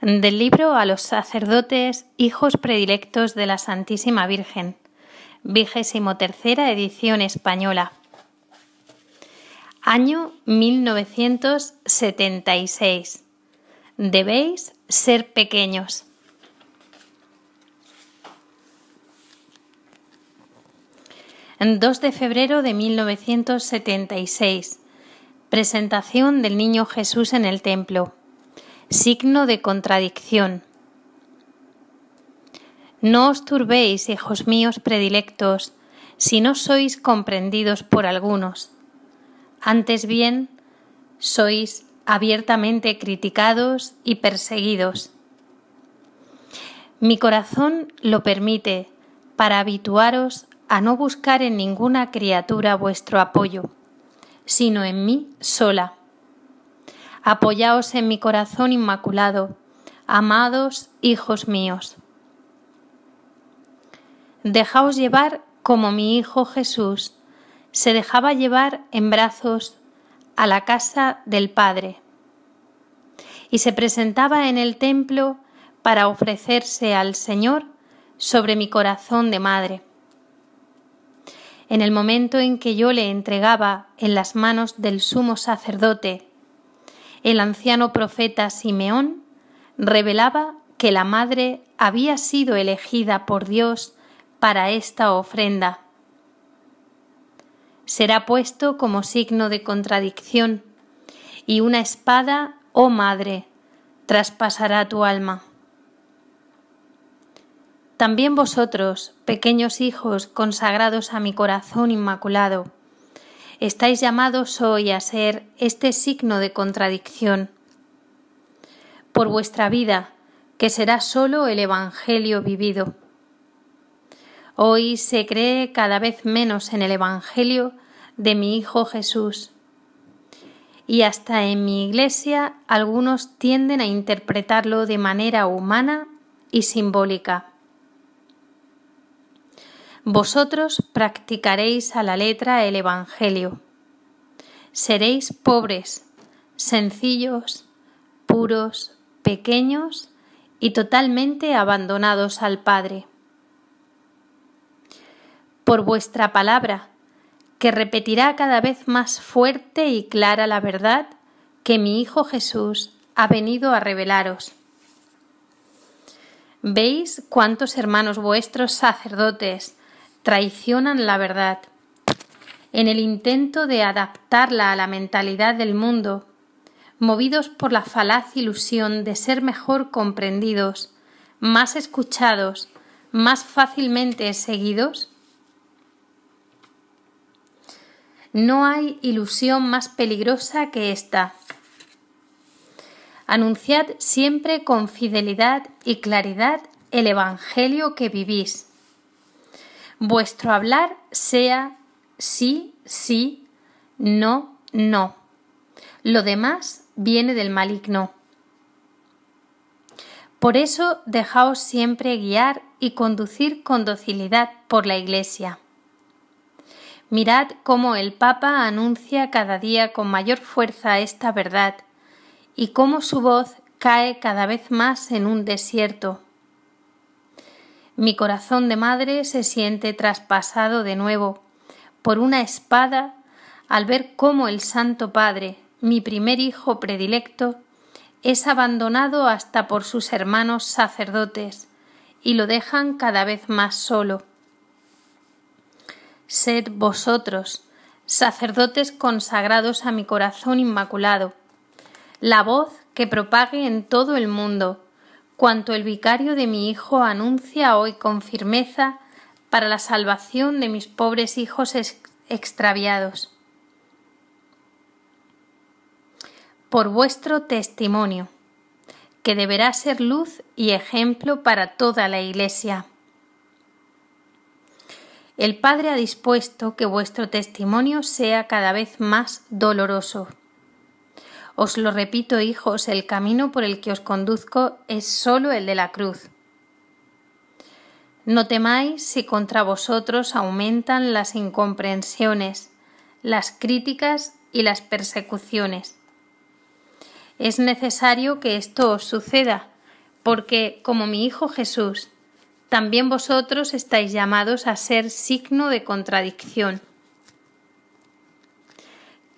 Del libro a los sacerdotes, hijos predilectos de la Santísima Virgen, 23ª edición española. Año 1976. Debéis ser pequeños. El 2 de febrero de 1976. Presentación del Niño Jesús en el templo. Signo de contradicción. No os turbéis, hijos míos predilectos, si no sois comprendidos por algunos. Antes bien, sois abiertamente criticados y perseguidos. Mi corazón lo permite para habituaros a no buscar en ninguna criatura vuestro apoyo, sino en mí sola. Apoyaos en mi corazón inmaculado, amados hijos míos. Dejaos llevar como mi Hijo Jesús se dejaba llevar en brazos a la casa del Padre y se presentaba en el templo para ofrecerse al Señor sobre mi corazón de madre. En el momento en que yo le entregaba en las manos del sumo sacerdote, el anciano profeta Simeón revelaba que la madre había sido elegida por Dios para esta ofrenda. Será puesto como signo de contradicción, y una espada, oh madre, traspasará tu alma. También vosotros, pequeños hijos consagrados a mi corazón inmaculado, estáis llamados hoy a ser este signo de contradicción. Por vuestra vida, que será solo el Evangelio vivido. Hoy se cree cada vez menos en el Evangelio de mi Hijo Jesús. Y hasta en mi Iglesia algunos tienden a interpretarlo de manera humana y simbólica. Vosotros practicaréis a la letra el Evangelio. Seréis pobres, sencillos, puros, pequeños y totalmente abandonados al Padre. Por vuestra palabra, que repetirá cada vez más fuerte y clara la verdad que mi Hijo Jesús ha venido a revelaros. ¿Veis cuántos hermanos vuestros sacerdotes traicionan la verdad en el intento de adaptarla a la mentalidad del mundo, movidos por la falaz ilusión de ser mejor comprendidos, más escuchados, más fácilmente seguidos? No hay ilusión más peligrosa que esta. Anunciad siempre con fidelidad y claridad el Evangelio que vivís. Vuestro hablar sea sí, sí, no, no. Lo demás viene del maligno. Por eso dejaos siempre guiar y conducir con docilidad por la Iglesia. Mirad cómo el Papa anuncia cada día con mayor fuerza esta verdad y cómo su voz cae cada vez más en un desierto. Mi corazón de madre se siente traspasado de nuevo por una espada al ver cómo el Santo Padre, mi primer hijo predilecto, es abandonado hasta por sus hermanos sacerdotes y lo dejan cada vez más solo. Sed vosotros, sacerdotes consagrados a mi corazón inmaculado, la voz que propague en todo el mundo cuanto el vicario de mi Hijo anuncia hoy con firmeza para la salvación de mis pobres hijos extraviados. Por vuestro testimonio, que deberá ser luz y ejemplo para toda la Iglesia. El Padre ha dispuesto que vuestro testimonio sea cada vez más doloroso. Os lo repito, hijos, el camino por el que os conduzco es solo el de la cruz. No temáis si contra vosotros aumentan las incomprensiones, las críticas y las persecuciones. Es necesario que esto os suceda, porque, como mi Hijo Jesús, también vosotros estáis llamados a ser signo de contradicción.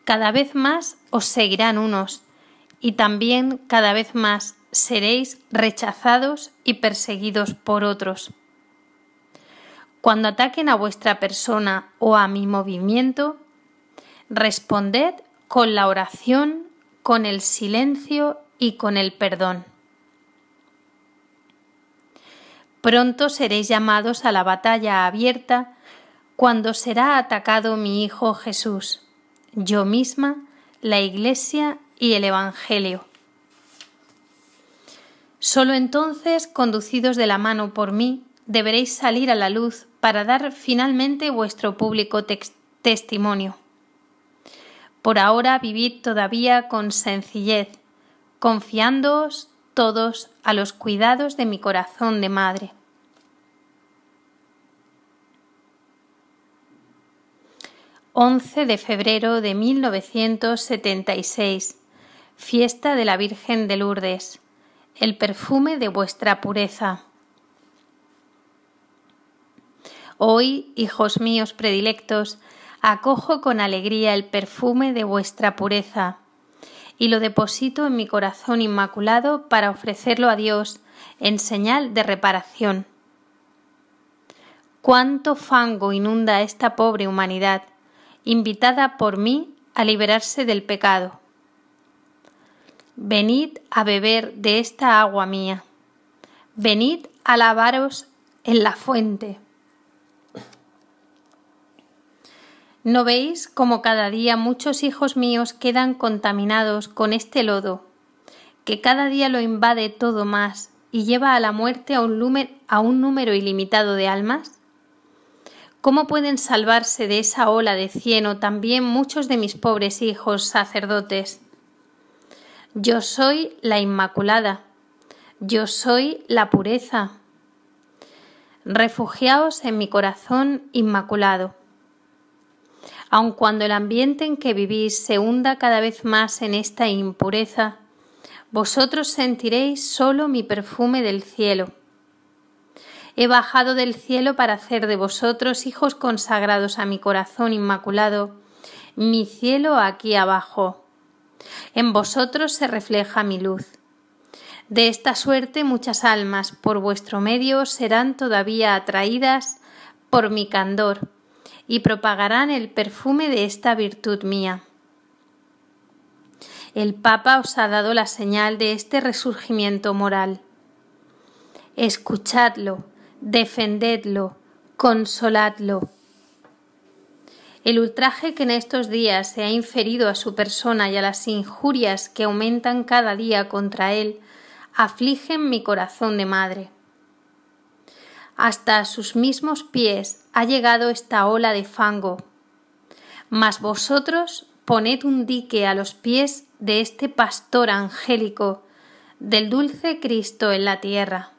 Cada vez más os seguirán unos, y también cada vez más seréis rechazados y perseguidos por otros. Cuando ataquen a vuestra persona o a mi movimiento, responded con la oración, con el silencio y con el perdón. Pronto seréis llamados a la batalla abierta cuando será atacado mi Hijo Jesús, yo misma, la Iglesia y el Evangelio. Solo entonces, conducidos de la mano por mí, deberéis salir a la luz para dar finalmente vuestro público testimonio. Por ahora vivid todavía con sencillez, confiándoos todos a los cuidados de mi corazón de madre. «11 de febrero de 1976, fiesta de la Virgen de Lourdes, el perfume de vuestra pureza. Hoy, hijos míos predilectos, acojo con alegría el perfume de vuestra pureza y lo deposito en mi corazón inmaculado para ofrecerlo a Dios en señal de reparación. Cuánto fango inunda esta pobre humanidad, invitada por mí a liberarse del pecado. Venid a beber de esta agua mía. Venid a lavaros en la fuente. ¿No veis cómo cada día muchos hijos míos quedan contaminados con este lodo, que cada día lo invade todo más y lleva a la muerte a un número ilimitado de almas? ¿Cómo pueden salvarse de esa ola de cieno también muchos de mis pobres hijos sacerdotes? Yo soy la Inmaculada, yo soy la pureza. Refugiaos en mi corazón inmaculado. Aun cuando el ambiente en que vivís se hunda cada vez más en esta impureza, vosotros sentiréis solo mi perfume del cielo. He bajado del cielo para hacer de vosotros hijos consagrados a mi corazón inmaculado, mi cielo aquí abajo. En vosotros se refleja mi luz. De esta suerte muchas almas por vuestro medio serán todavía atraídas por mi candor y propagarán el perfume de esta virtud mía. El Papa os ha dado la señal de este resurgimiento moral. Escuchadlo, defendedlo, consoladlo. El ultraje que en estos días se ha inferido a su persona y a las injurias que aumentan cada día contra él afligen mi corazón de madre. Hasta a sus mismos pies ha llegado esta ola de fango, mas vosotros poned un dique a los pies de este pastor angélico, del dulce Cristo en la tierra.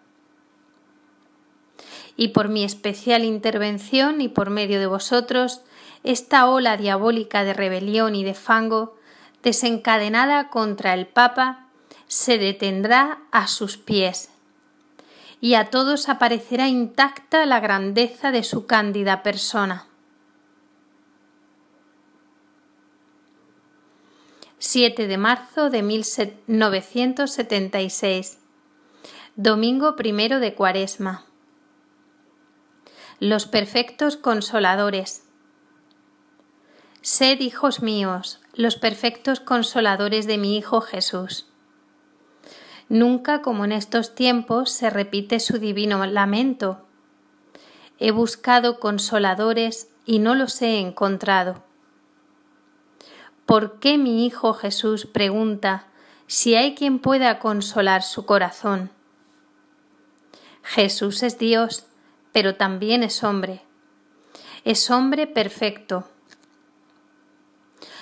Y por mi especial intervención y por medio de vosotros, esta ola diabólica de rebelión y de fango, desencadenada contra el Papa, se detendrá a sus pies, y a todos aparecerá intacta la grandeza de su cándida persona. 7 de marzo de 1976, domingo 1 de Cuaresma. Los perfectos consoladores. Sed, hijos míos, los perfectos consoladores de mi Hijo Jesús. Nunca como en estos tiempos se repite su divino lamento. He buscado consoladores y no los he encontrado. ¿Por qué mi Hijo Jesús pregunta si hay quien pueda consolar su corazón? Jesús es Dios, pero también es hombre. Es hombre perfecto.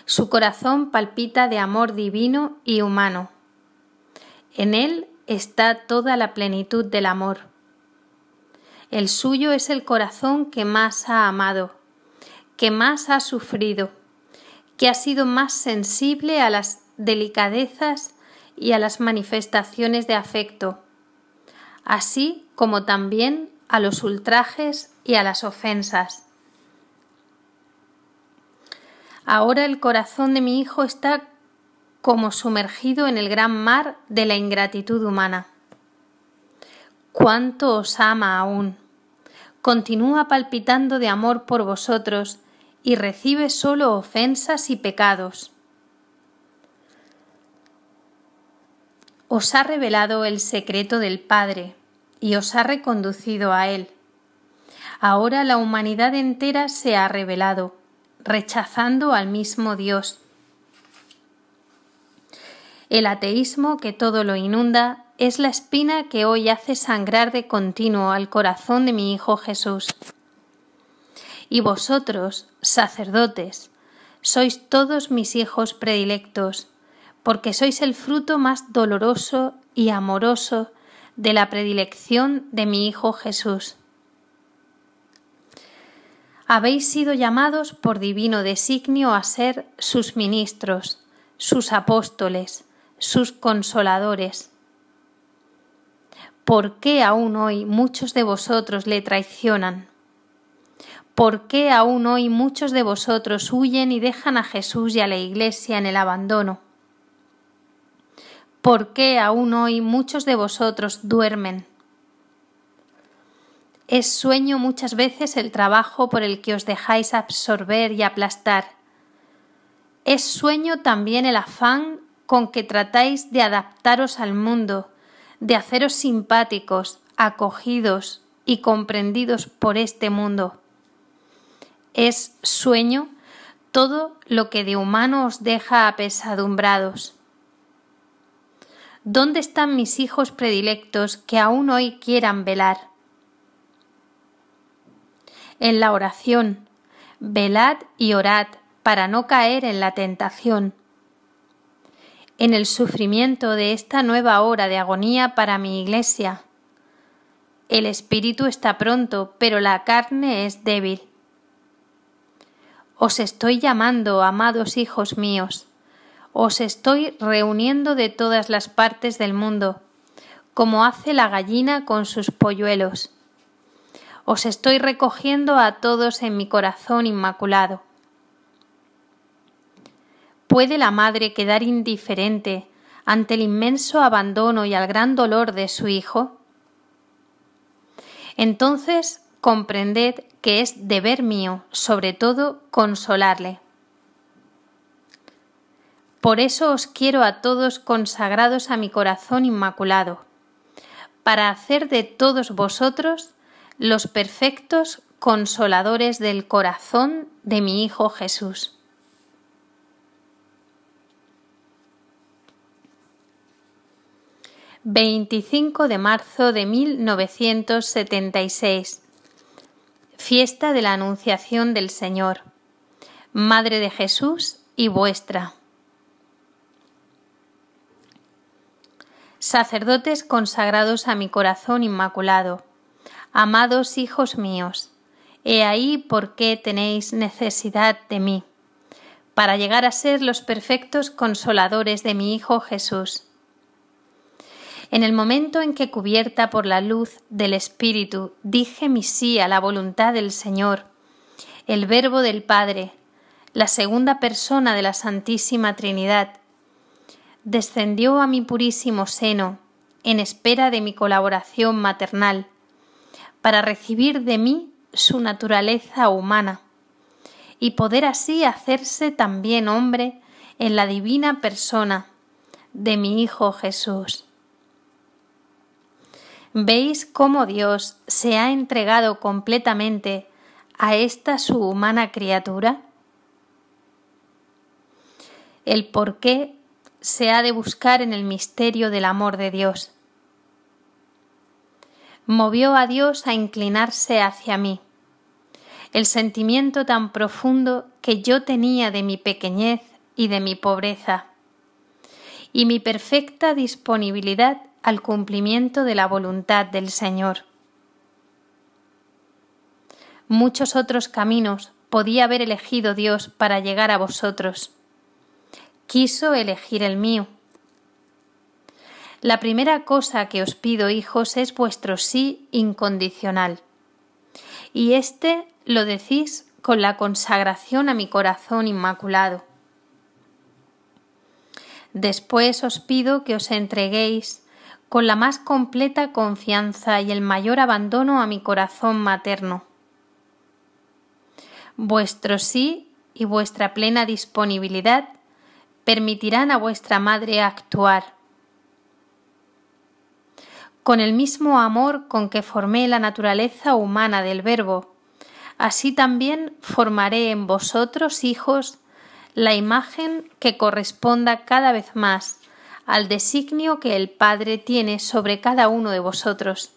Su corazón palpita de amor divino y humano. En él está toda la plenitud del amor. El suyo es el corazón que más ha amado, que más ha sufrido, que ha sido más sensible a las delicadezas y a las manifestaciones de afecto, así como también a los ultrajes y a las ofensas. Ahora el corazón de mi hijo está como sumergido en el gran mar de la ingratitud humana. ¡Cuánto os ama aún! Continúa palpitando de amor por vosotros y recibe solo ofensas y pecados. Os ha revelado el secreto del Padre y os ha reconducido a Él. Ahora la humanidad entera se ha rebelado, rechazando al mismo Dios. El ateísmo que todo lo inunda es la espina que hoy hace sangrar de continuo al corazón de mi Hijo Jesús. Y vosotros, sacerdotes, sois todos mis hijos predilectos, porque sois el fruto más doloroso y amoroso de la predilección de mi Hijo Jesús. Habéis sido llamados por divino designio a ser sus ministros, sus apóstoles, sus consoladores. ¿Por qué aún hoy muchos de vosotros le traicionan? ¿Por qué aún hoy muchos de vosotros huyen y dejan a Jesús y a la Iglesia en el abandono? ¿Por qué aún hoy muchos de vosotros duermen? Es sueño muchas veces el trabajo por el que os dejáis absorber y aplastar. Es sueño también el afán con que tratáis de adaptaros al mundo, de haceros simpáticos, acogidos y comprendidos por este mundo. Es sueño todo lo que de humano os deja apesadumbrados. ¿Dónde están mis hijos predilectos que aún hoy quieran velar? En la oración, velad y orad para no caer en la tentación. En el sufrimiento de esta nueva hora de agonía para mi Iglesia. El espíritu está pronto, pero la carne es débil. Os estoy llamando, amados hijos míos. Os estoy reuniendo de todas las partes del mundo, como hace la gallina con sus polluelos. Os estoy recogiendo a todos en mi corazón inmaculado. ¿Puede la madre quedar indiferente ante el inmenso abandono y al gran dolor de su hijo? Entonces comprended que es deber mío, sobre todo, consolarle. Por eso os quiero a todos consagrados a mi corazón inmaculado, para hacer de todos vosotros los perfectos consoladores del corazón de mi Hijo Jesús. «25 de marzo de 1976. Fiesta de la Anunciación del Señor. Madre de Jesús y vuestra. Sacerdotes consagrados a mi corazón inmaculado, amados hijos míos, he ahí por qué tenéis necesidad de mí, para llegar a ser los perfectos consoladores de mi Hijo Jesús. En el momento en que, cubierta por la luz del Espíritu, dije mi sí a la voluntad del Señor, el Verbo del Padre, la segunda persona de la Santísima Trinidad, descendió a mi purísimo seno en espera de mi colaboración maternal, para recibir de mí su naturaleza humana y poder así hacerse también hombre en la divina persona de mi Hijo Jesús. ¿Veis cómo Dios se ha entregado completamente a esta su humana criatura? El porqué se ha de buscar en el misterio del amor de Dios. Movió a Dios a inclinarse hacia mí. El sentimiento tan profundo que yo tenía de mi pequeñez y de mi pobreza, y mi perfecta disponibilidad al cumplimiento de la voluntad del Señor. Muchos otros caminos podía haber elegido Dios para llegar a vosotros. Quiso elegir el mío. La primera cosa que os pido, hijos, es vuestro sí incondicional. Y lo decís con la consagración a mi corazón inmaculado. Después os pido que os entreguéis con la más completa confianza y el mayor abandono a mi corazón materno. Vuestro sí y vuestra plena disponibilidad permitirán a vuestra madre actuar. Con el mismo amor con que formé la naturaleza humana del Verbo, así también formaré en vosotros, hijos, la imagen que corresponda cada vez más al designio que el Padre tiene sobre cada uno de vosotros.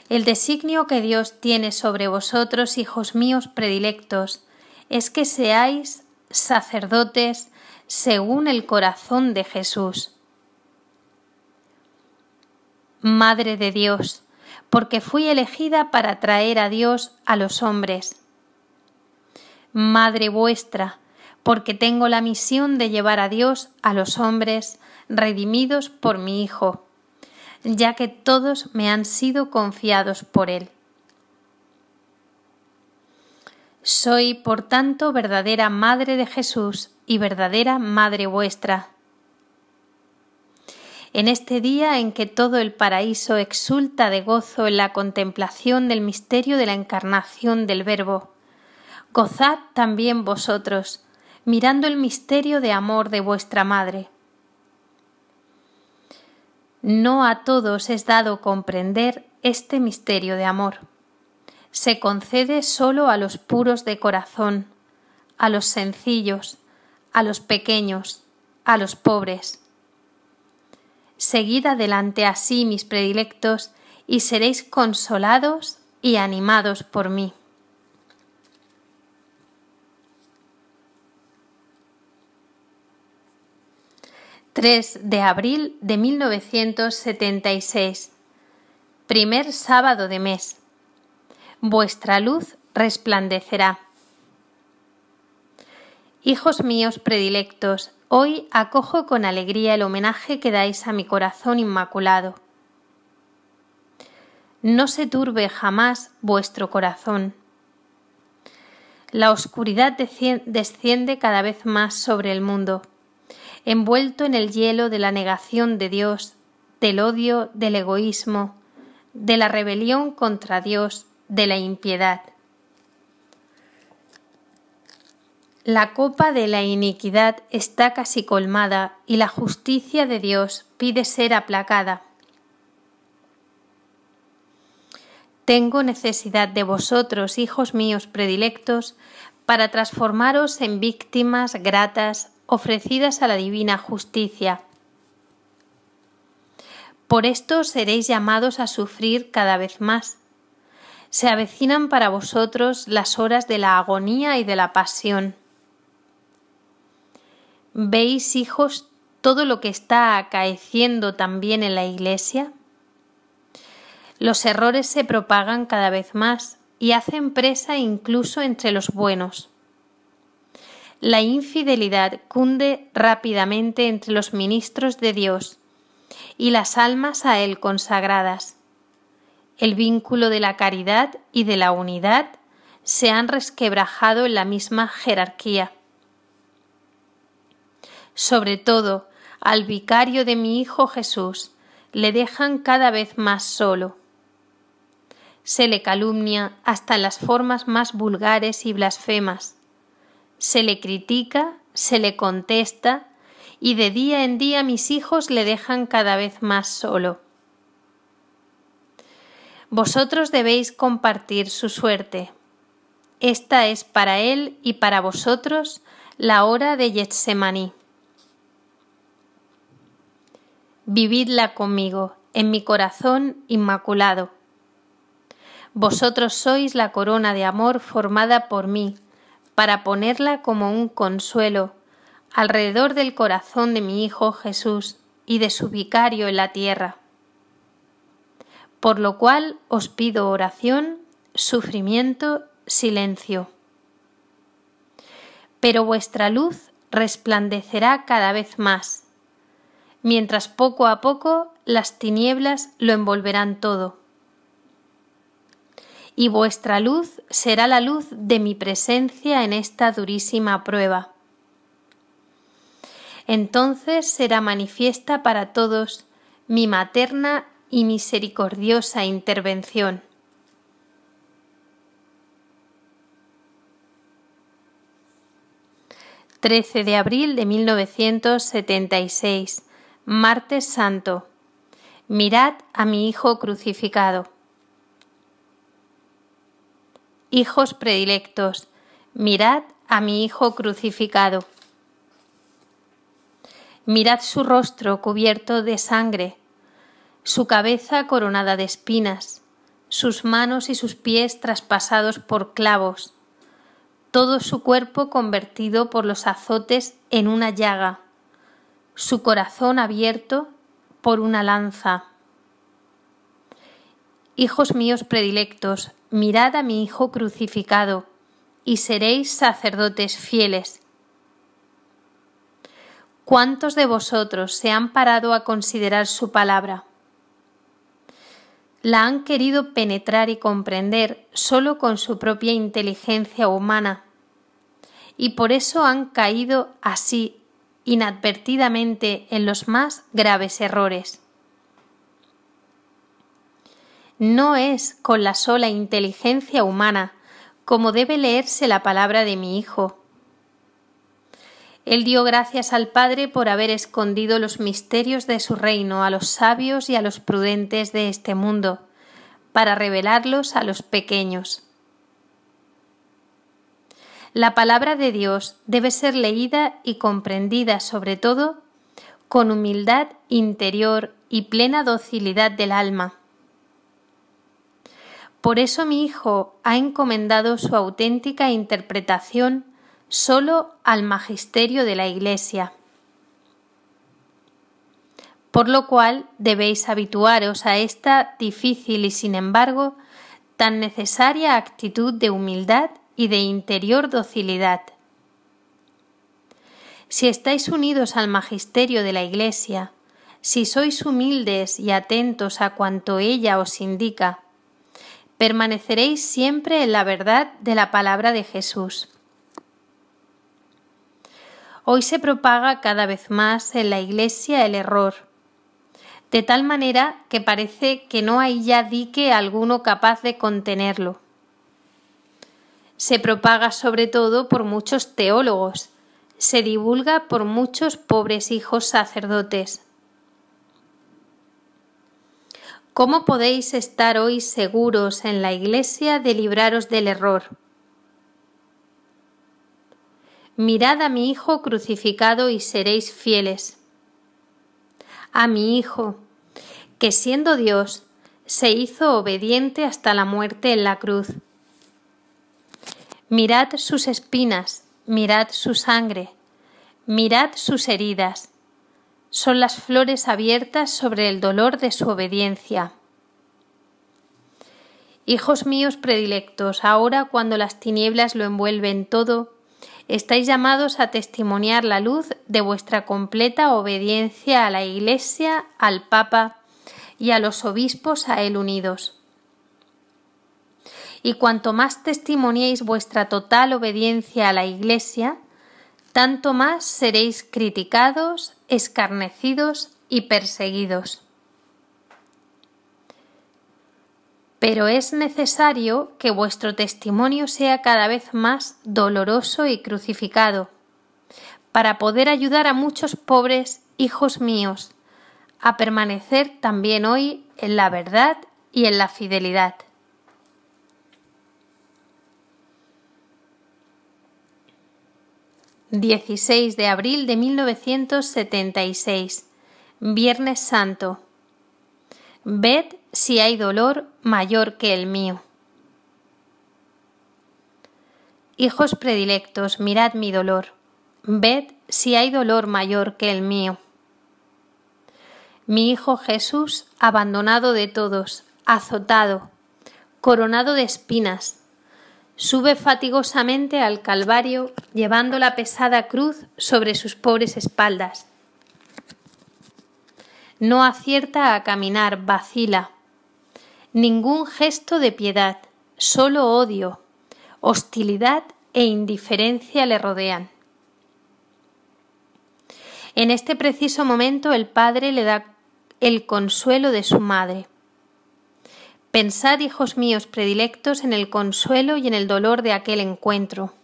El designio que Dios tiene sobre vosotros, hijos míos predilectos, es que seáis sacerdotes según el corazón de Jesús. Madre de Dios, porque fui elegida para traer a Dios a los hombres. Madre vuestra, porque tengo la misión de llevar a Dios a los hombres redimidos por mi Hijo, ya que todos me han sido confiados por Él. Soy, por tanto, verdadera Madre de Jesús y verdadera Madre vuestra. En este día en que todo el paraíso exulta de gozo en la contemplación del misterio de la encarnación del Verbo, gozad también vosotros, mirando el misterio de amor de vuestra Madre. No a todos es dado comprender este misterio de amor. Se concede solo a los puros de corazón, a los sencillos, a los pequeños, a los pobres. Seguid adelante así, mis predilectos, y seréis consolados y animados por mí. ...3 de abril de 1976... Primer sábado de mes. Vuestra luz resplandecerá. Hijos míos predilectos, hoy acojo con alegría el homenaje que dais a mi corazón inmaculado. No se turbe jamás vuestro corazón. La oscuridad desciende cada vez más sobre el mundo, envuelto en el hielo de la negación de Dios, del odio, del egoísmo, de la rebelión contra Dios, de la impiedad. La copa de la iniquidad está casi colmada y la justicia de Dios pide ser aplacada. Tengo necesidad de vosotros, hijos míos predilectos, para transformaros en víctimas gratas ofrecidas a la divina justicia. Por esto seréis llamados a sufrir cada vez más. Se avecinan para vosotros las horas de la agonía y de la pasión. ¿Veis, hijos, todo lo que está acaeciendo también en la Iglesia? Los errores se propagan cada vez más y hacen presa incluso entre los buenos. La infidelidad cunde rápidamente entre los ministros de Dios y las almas a Él consagradas. El vínculo de la caridad y de la unidad se han resquebrajado en la misma jerarquía. Sobre todo, al vicario de mi Hijo Jesús le dejan cada vez más solo. Se le calumnia hasta en las formas más vulgares y blasfemas. Se le critica, se le contesta, y de día en día mis hijos le dejan cada vez más solo. Vosotros debéis compartir su suerte. Esta es para él y para vosotros la hora de Getsemaní. Vividla conmigo, en mi corazón inmaculado. Vosotros sois la corona de amor formada por mí, para ponerla como un consuelo alrededor del corazón de mi Hijo Jesús y de su vicario en la tierra. Por lo cual os pido oración, sufrimiento, silencio. Pero vuestra luz resplandecerá cada vez más. mientras poco a poco las tinieblas lo envolverán todo. Y vuestra luz será la luz de mi presencia en esta durísima prueba. Entonces será manifiesta para todos mi materna y misericordiosa intervención. «13 de abril de 1976, Martes Santo. Mirad a mi Hijo crucificado. Hijos predilectos, mirad a mi Hijo crucificado. Mirad su rostro cubierto de sangre, su cabeza coronada de espinas, sus manos y sus pies traspasados por clavos, todo su cuerpo convertido por los azotes en una llaga, su corazón abierto por una lanza. Hijos míos predilectos, mirad a mi Hijo crucificado, y seréis sacerdotes fieles. ¿Cuántos de vosotros se han parado a considerar su palabra? La han querido penetrar y comprender solo con su propia inteligencia humana, y por eso han caído así inadvertidamente en los más graves errores. No es con la sola inteligencia humana como debe leerse la palabra de mi Hijo. Él dio gracias al Padre por haber escondido los misterios de su reino a los sabios y a los prudentes de este mundo, para revelarlos a los pequeños. La palabra de Dios debe ser leída y comprendida sobre todo con humildad interior y plena docilidad del alma. Por eso mi Hijo ha encomendado su auténtica interpretación solo al magisterio de la Iglesia. Por lo cual debéis habituaros a esta difícil y sin embargo tan necesaria actitud de humildad y de interior docilidad. Si estáis unidos al magisterio de la Iglesia, si sois humildes y atentos a cuanto ella os indica, permaneceréis siempre en la verdad de la palabra de Jesús. Hoy se propaga cada vez más en la Iglesia el error, de tal manera que parece que no hay ya dique alguno capaz de contenerlo. Se propaga sobre todo por muchos teólogos, se divulga por muchos pobres hijos sacerdotes. ¿Cómo podéis estar hoy seguros en la Iglesia de libraros del error? Mirad a mi Hijo crucificado y seréis fieles. A mi Hijo, que siendo Dios, se hizo obediente hasta la muerte en la cruz. Mirad sus espinas, mirad su sangre, mirad sus heridas. Son las flores abiertas sobre el dolor de su obediencia. Hijos míos predilectos, ahora cuando las tinieblas lo envuelven todo, estáis llamados a testimoniar la luz de vuestra completa obediencia a la Iglesia, al Papa y a los obispos a él unidos. Y cuanto más testimoniéis vuestra total obediencia a la Iglesia, tanto más seréis criticados, escarnecidos y perseguidos. Pero es necesario que vuestro testimonio sea cada vez más doloroso y crucificado, para poder ayudar a muchos pobres hijos míos a permanecer también hoy en la verdad y en la fidelidad. «16 de abril de 1976, Viernes Santo. Ved si hay dolor mayor que el mío. Hijos predilectos, mirad mi dolor. Ved si hay dolor mayor que el mío. Mi Hijo Jesús, abandonado de todos, azotado, coronado de espinas, sube fatigosamente al Calvario llevando la pesada cruz sobre sus pobres espaldas. no acierta a caminar, vacila. Ningún gesto de piedad, solo odio, hostilidad e indiferencia le rodean. En este preciso momento el padre le da el consuelo de su madre. Pensad, hijos míos predilectos, en el consuelo y en el dolor de aquel encuentro.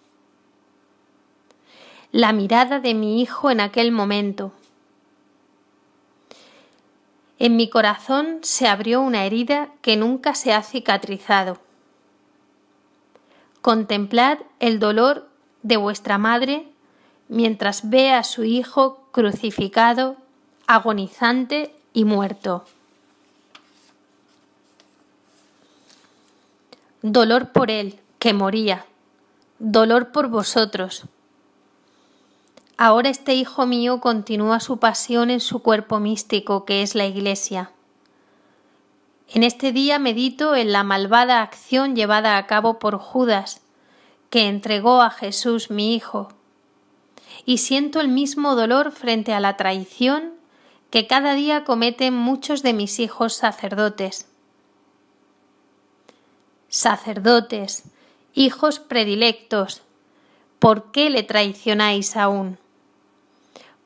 La mirada de mi hijo en aquel momento. En mi corazón se abrió una herida que nunca se ha cicatrizado. Contemplad el dolor de vuestra madre mientras ve a su hijo crucificado, agonizante y muerto. Dolor por él, que moría, dolor por vosotros. Ahora este hijo mío continúa su pasión en su cuerpo místico, que es la Iglesia. En este día medito en la malvada acción llevada a cabo por Judas, que entregó a Jesús mi hijo, y siento el mismo dolor frente a la traición que cada día cometen muchos de mis hijos sacerdotes. Sacerdotes, hijos predilectos, ¿por qué le traicionáis aún?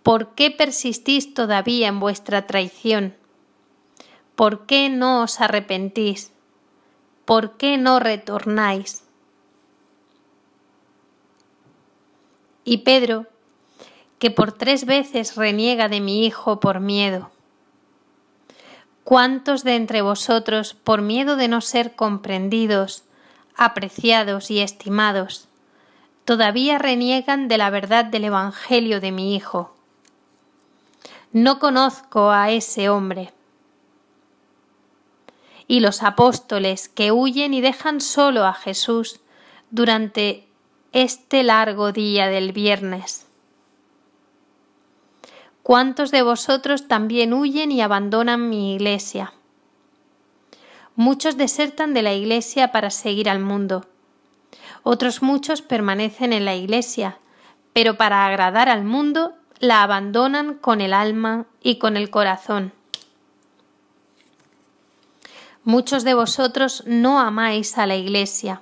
¿Por qué persistís todavía en vuestra traición? ¿Por qué no os arrepentís? ¿Por qué no retornáis? Y Pedro, que por 3 veces reniega de mi hijo por miedo. ¿Cuántos de entre vosotros, por miedo de no ser comprendidos, apreciados y estimados, todavía reniegan de la verdad del Evangelio de mi hijo? No conozco a ese hombre. Y los apóstoles que huyen y dejan solo a Jesús durante este largo día del viernes. ¿Cuántos de vosotros también huyen y abandonan mi Iglesia? Muchos desertan de la Iglesia para seguir al mundo. Otros muchos permanecen en la Iglesia, pero para agradar al mundo la abandonan con el alma y con el corazón. Muchos de vosotros no amáis a la Iglesia.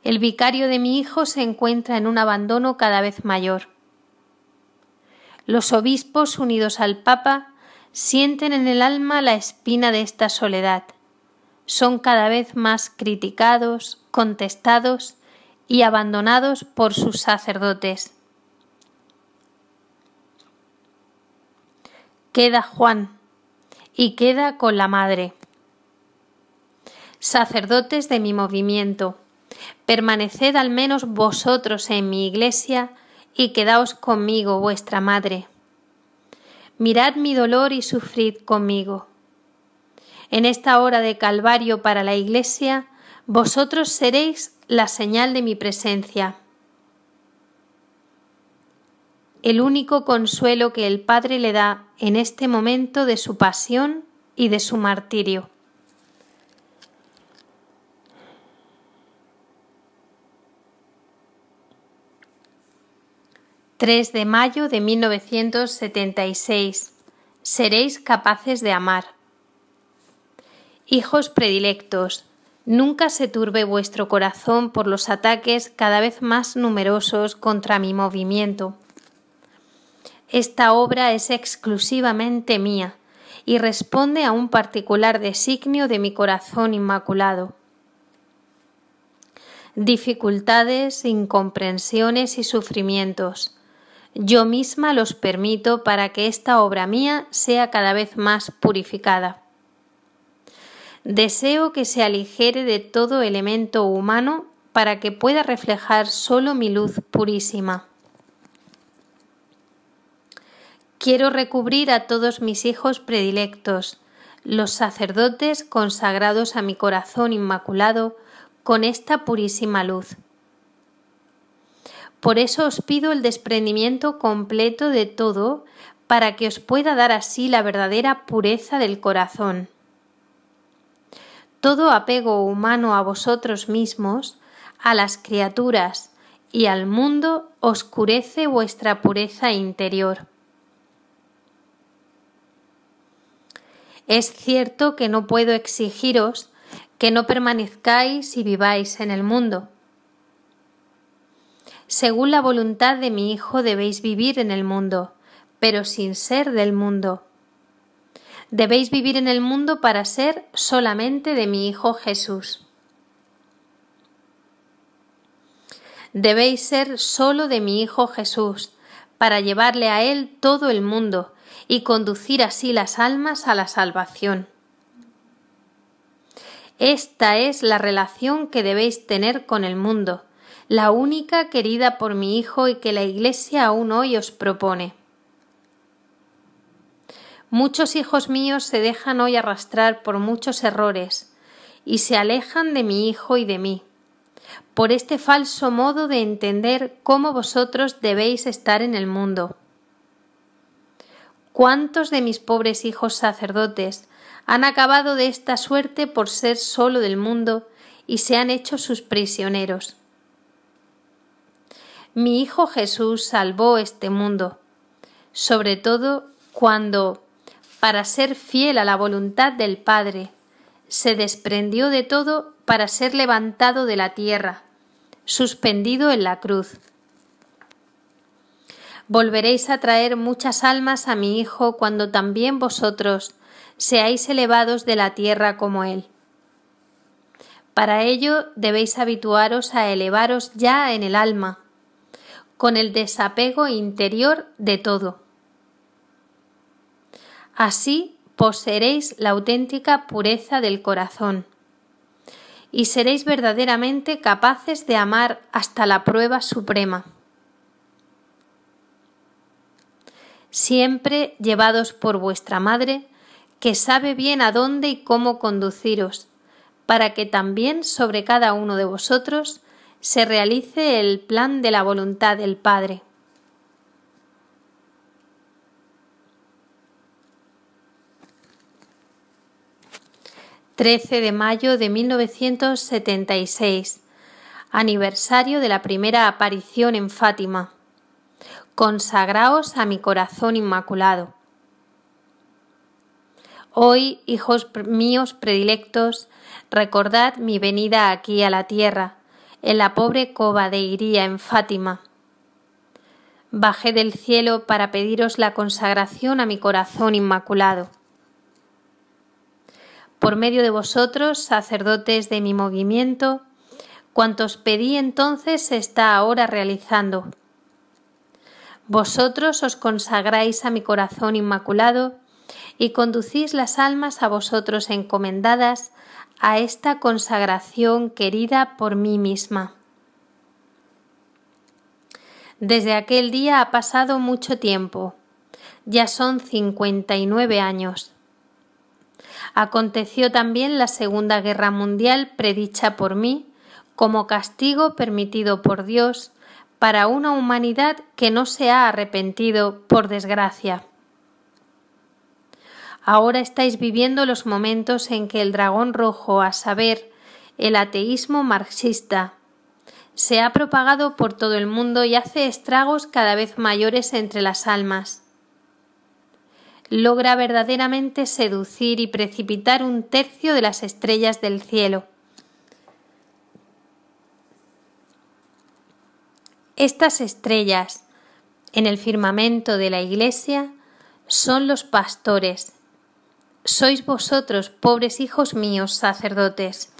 El vicario de mi hijo se encuentra en un abandono cada vez mayor. Los obispos, unidos al Papa, sienten en el alma la espina de esta soledad. Son cada vez más criticados, contestados y abandonados por sus sacerdotes. Queda Juan y queda con la madre. Sacerdotes de mi movimiento, permaneced al menos vosotros en mi Iglesia y quedaos conmigo, vuestra madre. Mirad mi dolor y sufrid conmigo. En esta hora de calvario para la Iglesia, vosotros seréis la señal de mi presencia. El único consuelo que el Padre le da en este momento de su pasión y de su martirio. «3 de mayo de 1976. Seréis capaces de amar. Hijos predilectos, nunca se turbe vuestro corazón por los ataques cada vez más numerosos contra mi movimiento. Esta obra es exclusivamente mía y responde a un particular designio de mi corazón inmaculado. Dificultades, incomprensiones y sufrimientos. Yo misma los permito para que esta obra mía sea cada vez más purificada. Deseo que se aligere de todo elemento humano para que pueda reflejar solo mi luz purísima. Quiero recubrir a todos mis hijos predilectos, los sacerdotes consagrados a mi corazón inmaculado, con esta purísima luz. Por eso os pido el desprendimiento completo de todo para que os pueda dar así la verdadera pureza del corazón. Todo apego humano a vosotros mismos, a las criaturas y al mundo os, oscurece vuestra pureza interior. Es cierto que no puedo exigiros que no permanezcáis y viváis en el mundo. Según la voluntad de mi Hijo debéis vivir en el mundo, pero sin ser del mundo. Debéis vivir en el mundo para ser solamente de mi Hijo Jesús. Debéis ser solo de mi Hijo Jesús, para llevarle a Él todo el mundo y conducir así las almas a la salvación. Esta es la relación que debéis tener con el mundo, la única querida por mi Hijo y que la Iglesia aún hoy os propone. Muchos hijos míos se dejan hoy arrastrar por muchos errores y se alejan de mi Hijo y de mí, por este falso modo de entender cómo vosotros debéis estar en el mundo. ¿Cuántos de mis pobres hijos sacerdotes han acabado de esta suerte por ser solo del mundo y se han hecho sus prisioneros? Mi Hijo Jesús salvó este mundo, sobre todo cuando, para ser fiel a la voluntad del Padre, se desprendió de todo para ser levantado de la tierra, suspendido en la cruz. Volveréis a traer muchas almas a mi Hijo cuando también vosotros seáis elevados de la tierra como Él. Para ello debéis habituaros a elevaros ya en el alma, con el desapego interior de todo. Así poseeréis la auténtica pureza del corazón y seréis verdaderamente capaces de amar hasta la prueba suprema. Siempre llevados por vuestra Madre, que sabe bien a dónde y cómo conduciros, para que también sobre cada uno de vosotros se realice el plan de la voluntad del Padre. «13 de mayo de 1976, aniversario de la primera aparición en Fátima. Consagraos a mi corazón inmaculado. Hoy, hijos míos predilectos, recordad mi venida aquí a la tierra, en la pobre cova de Iría en Fátima. Bajé del cielo para pediros la consagración a mi corazón inmaculado. Por medio de vosotros, sacerdotes de mi movimiento, cuantos pedí entonces se está ahora realizando. Vosotros os consagráis a mi corazón inmaculado y conducís las almas a vosotros encomendadas a esta consagración querida por mí misma. Desde aquel día ha pasado mucho tiempo, ya son 59 años. Aconteció también la Segunda Guerra Mundial predicha por mí como castigo permitido por Dios para una humanidad que no se ha arrepentido, por desgracia. Ahora estáis viviendo los momentos en que el dragón rojo, a saber, el ateísmo marxista, se ha propagado por todo el mundo y hace estragos cada vez mayores entre las almas. Logra verdaderamente seducir y precipitar 1/3 de las estrellas del cielo. Estas estrellas, en el firmamento de la Iglesia, son los pastores. Sois vosotros, pobres hijos míos, sacerdotes.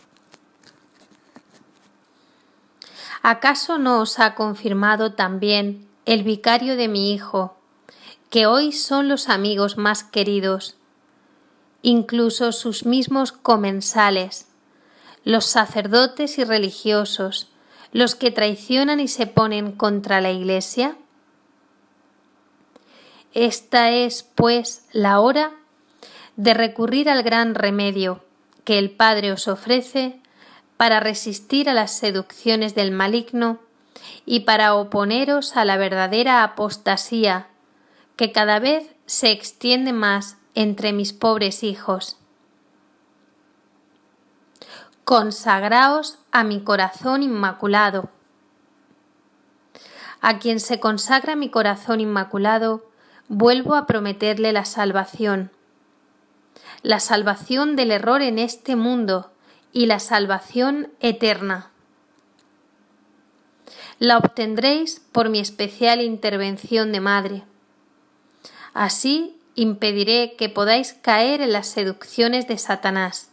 ¿Acaso no os ha confirmado también el vicario de mi Hijo, que hoy son los amigos más queridos, incluso sus mismos comensales, los sacerdotes y religiosos, los que traicionan y se ponen contra la Iglesia? Esta es, pues, la hora de recurrir al gran remedio que el Padre os ofrece para resistir a las seducciones del maligno y para oponeros a la verdadera apostasía que cada vez se extiende más entre mis pobres hijos. Consagraos a mi corazón inmaculado. A quien se consagra mi corazón inmaculado, vuelvo a prometerle la salvación. la salvación del error en este mundo y la salvación eterna. La obtendréis por mi especial intervención de madre. Así impediré que podáis caer en las seducciones de Satanás.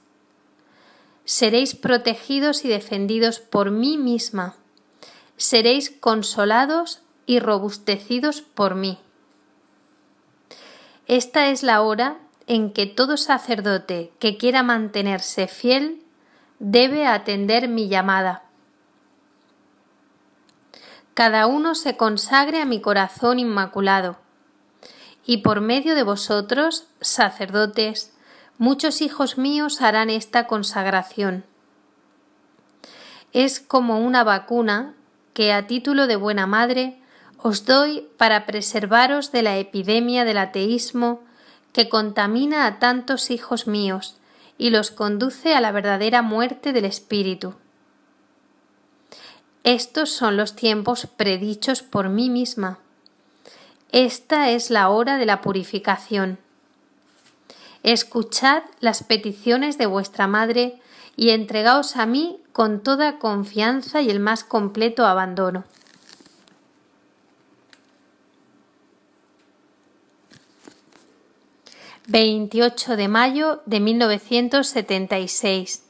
Seréis protegidos y defendidos por mí misma. Seréis consolados y robustecidos por mí. Esta es la hora en que todo sacerdote que quiera mantenerse fiel debe atender mi llamada. Cada uno se consagre a mi corazón inmaculado, y por medio de vosotros, sacerdotes, muchos hijos míos harán esta consagración. Es como una vacuna que a título de buena madre os doy para preservaros de la epidemia del ateísmo que contamina a tantos hijos míos y los conduce a la verdadera muerte del espíritu. Estos son los tiempos predichos por mí misma. Esta es la hora de la purificación. Escuchad las peticiones de vuestra madre y entregaos a mí con toda confianza y el más completo abandono. «28 de mayo de 1976.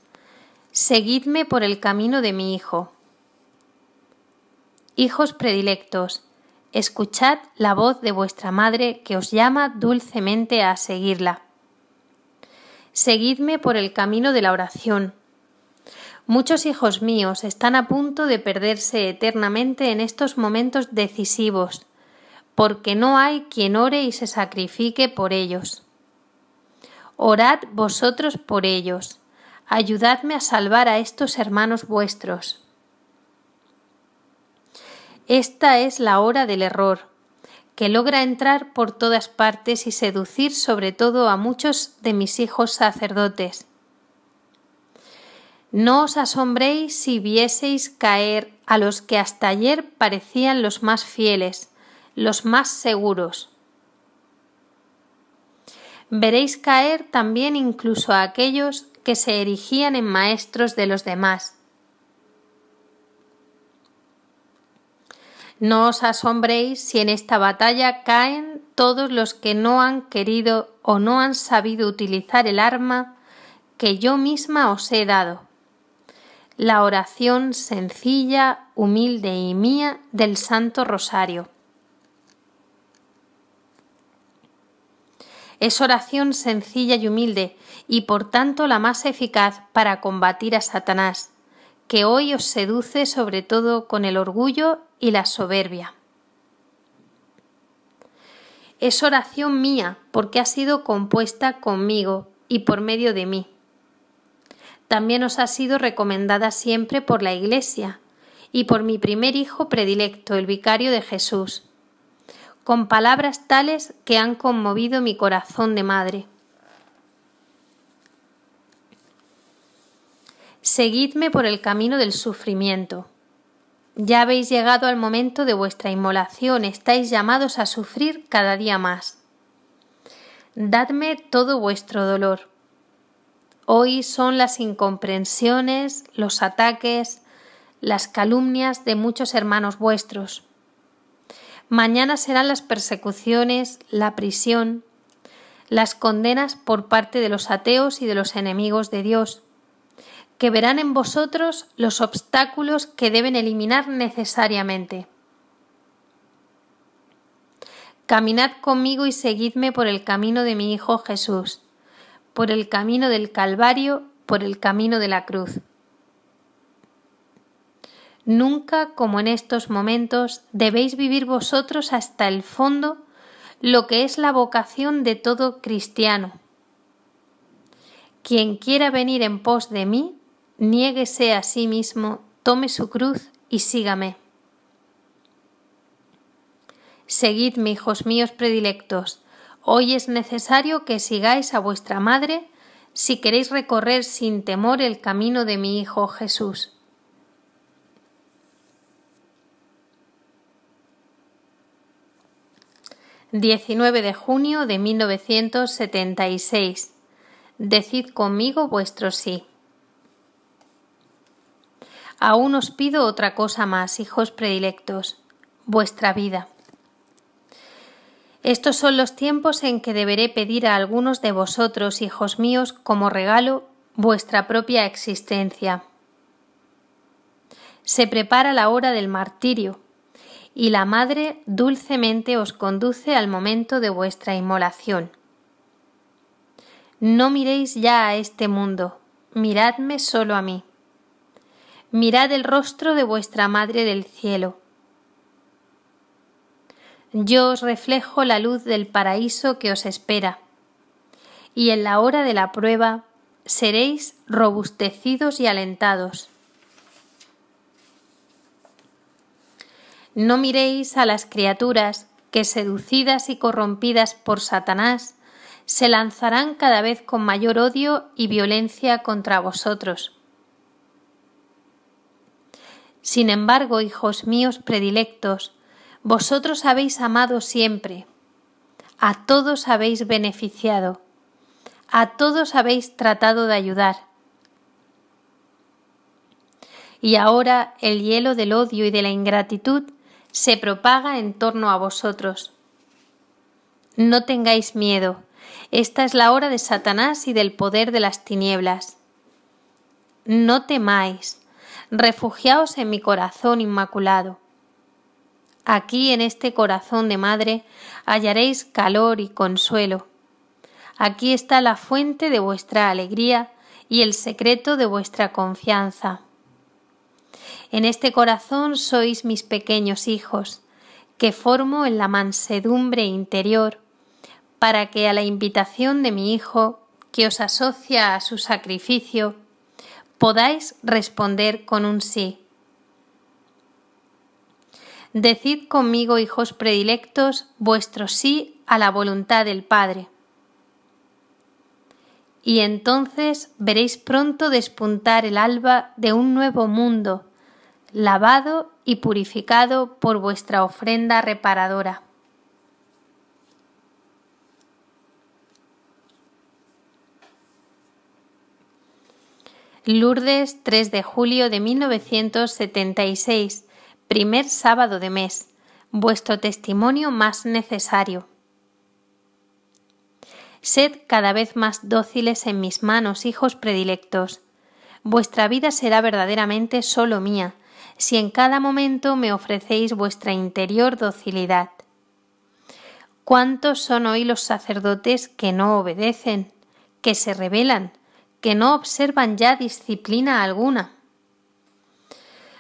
Seguidme por el camino de mi hijo. Hijos predilectos, escuchad la voz de vuestra madre que os llama dulcemente a seguirla. Seguidme por el camino de la oración. Muchos hijos míos están a punto de perderse eternamente en estos momentos decisivos, porque no hay quien ore y se sacrifique por ellos. Orad vosotros por ellos, ayudadme a salvar a estos hermanos vuestros. Esta es la hora del error, que logra entrar por todas partes y seducir sobre todo a muchos de mis hijos sacerdotes. No os asombréis si vieseis caer a los que hasta ayer parecían los más fieles, los más seguros. Veréis caer también incluso a aquellos que se erigían en maestros de los demás. No os asombréis si en esta batalla caen todos los que no han querido o no han sabido utilizar el arma que yo misma os he dado, la oración sencilla, humilde y mía del Santo Rosario. Es oración sencilla y humilde y por tanto la más eficaz para combatir a Satanás, que hoy os seduce sobre todo con el orgullo y la soberbia. Es oración mía porque ha sido compuesta conmigo y por medio de mí. También os ha sido recomendada siempre por la Iglesia y por mi primer hijo predilecto, el vicario de Jesús, con palabras tales que han conmovido mi corazón de madre. Seguidme por el camino del sufrimiento. Ya habéis llegado al momento de vuestra inmolación, estáis llamados a sufrir cada día más. Dadme todo vuestro dolor. Hoy son las incomprensiones, los ataques, las calumnias de muchos hermanos vuestros. Mañana serán las persecuciones, la prisión, las condenas por parte de los ateos y de los enemigos de Dios, que verán en vosotros los obstáculos que deben eliminar necesariamente. Caminad conmigo y seguidme por el camino de mi Hijo Jesús, por el camino del Calvario, por el camino de la cruz. Nunca, como en estos momentos, debéis vivir vosotros hasta el fondo lo que es la vocación de todo cristiano. Quien quiera venir en pos de mí, niéguese a sí mismo, tome su cruz y sígame. Seguidme, hijos míos predilectos. Hoy es necesario que sigáis a vuestra madre si queréis recorrer sin temor el camino de mi Hijo Jesús. «19 de junio de 1976. decid conmigo vuestro sí. Aún os pido otra cosa más, hijos predilectos, vuestra vida. Estos son los tiempos en que deberé pedir a algunos de vosotros, hijos míos, como regalo, vuestra propia existencia. Se prepara la hora del martirio, y la Madre dulcemente os conduce al momento de vuestra inmolación. No miréis ya a este mundo, miradme solo a mí. Mirad el rostro de vuestra Madre del cielo. Yo os reflejo la luz del paraíso que os espera, y en la hora de la prueba seréis robustecidos y alentados. No miréis a las criaturas que, seducidas y corrompidas por Satanás, se lanzarán cada vez con mayor odio y violencia contra vosotros. Sin embargo, hijos míos predilectos, vosotros habéis amado siempre, a todos habéis beneficiado, a todos habéis tratado de ayudar. Y ahora el hielo del odio y de la ingratitud se propaga en torno a vosotros. No tengáis miedo, esta es la hora de Satanás y del poder de las tinieblas. No temáis, refugiaos en mi corazón inmaculado. Aquí en este corazón de madre hallaréis calor y consuelo. Aquí está la fuente de vuestra alegría y el secreto de vuestra confianza. En este corazón sois mis pequeños hijos, que formo en la mansedumbre interior, para que a la invitación de mi Hijo, que os asocia a su sacrificio, podáis responder con un sí. Decid conmigo, hijos predilectos, vuestro sí a la voluntad del Padre. Y entonces veréis pronto despuntar el alba de un nuevo mundo, lavado y purificado por vuestra ofrenda reparadora. Lourdes, 3 de julio de 1976, primer sábado de mes, vuestro testimonio más necesario. Sed cada vez más dóciles en mis manos, hijos predilectos. Vuestra vida será verdaderamente solo mía, si en cada momento me ofrecéis vuestra interior docilidad. ¿Cuántos son hoy los sacerdotes que no obedecen, que se rebelan, que no observan ya disciplina alguna?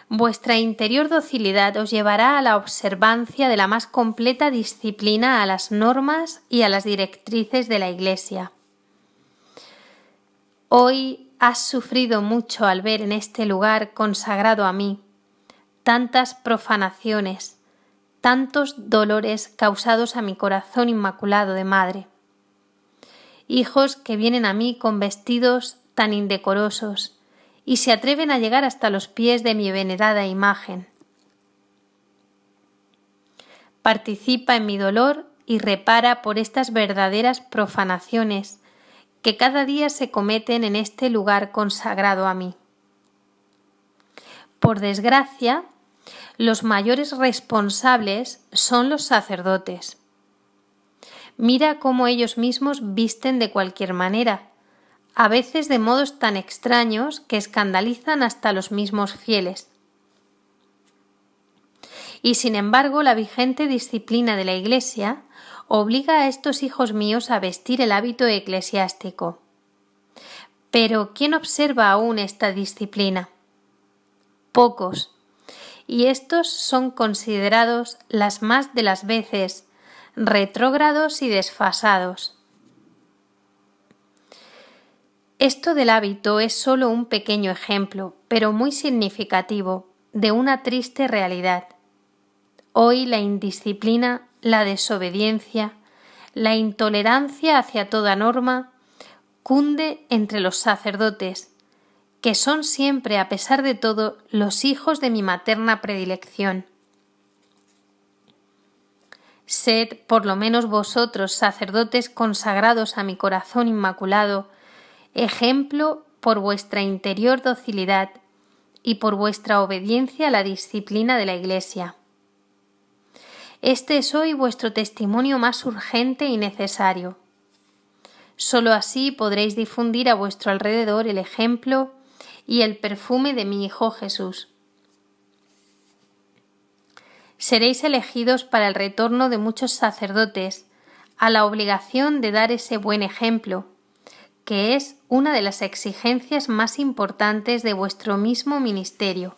Vuestra interior docilidad os llevará a la observancia de la más completa disciplina a las normas y a las directrices de la Iglesia. Hoy has sufrido mucho al ver en este lugar consagrado a mí tantas profanaciones, tantos dolores causados a mi corazón inmaculado de madre. Hijos que vienen a mí con vestidos tan indecorosos y se atreven a llegar hasta los pies de mi venerada imagen. Participa en mi dolor y repara por estas verdaderas profanaciones que cada día se cometen en este lugar consagrado a mí. Por desgracia, los mayores responsables son los sacerdotes. Mira cómo ellos mismos visten de cualquier manera, a veces de modos tan extraños que escandalizan hasta los mismos fieles. Y sin embargo, la vigente disciplina de la Iglesia obliga a estos hijos míos a vestir el hábito eclesiástico. Pero ¿quién observa aún esta disciplina? Pocos, y estos son considerados las más de las veces retrógrados y desfasados. Esto del hábito es solo un pequeño ejemplo, pero muy significativo, de una triste realidad. Hoy la indisciplina, la desobediencia, la intolerancia hacia toda norma cunde entre los sacerdotes, que son siempre, a pesar de todo, los hijos de mi materna predilección. Sed, por lo menos vosotros, sacerdotes consagrados a mi corazón inmaculado, ejemplo por vuestra interior docilidad y por vuestra obediencia a la disciplina de la Iglesia. Este es hoy vuestro testimonio más urgente y necesario. Solo así podréis difundir a vuestro alrededor el ejemplo y el perfume de mi Hijo Jesús. Seréis elegidos para el retorno de muchos sacerdotes a la obligación de dar ese buen ejemplo, que es una de las exigencias más importantes de vuestro mismo ministerio.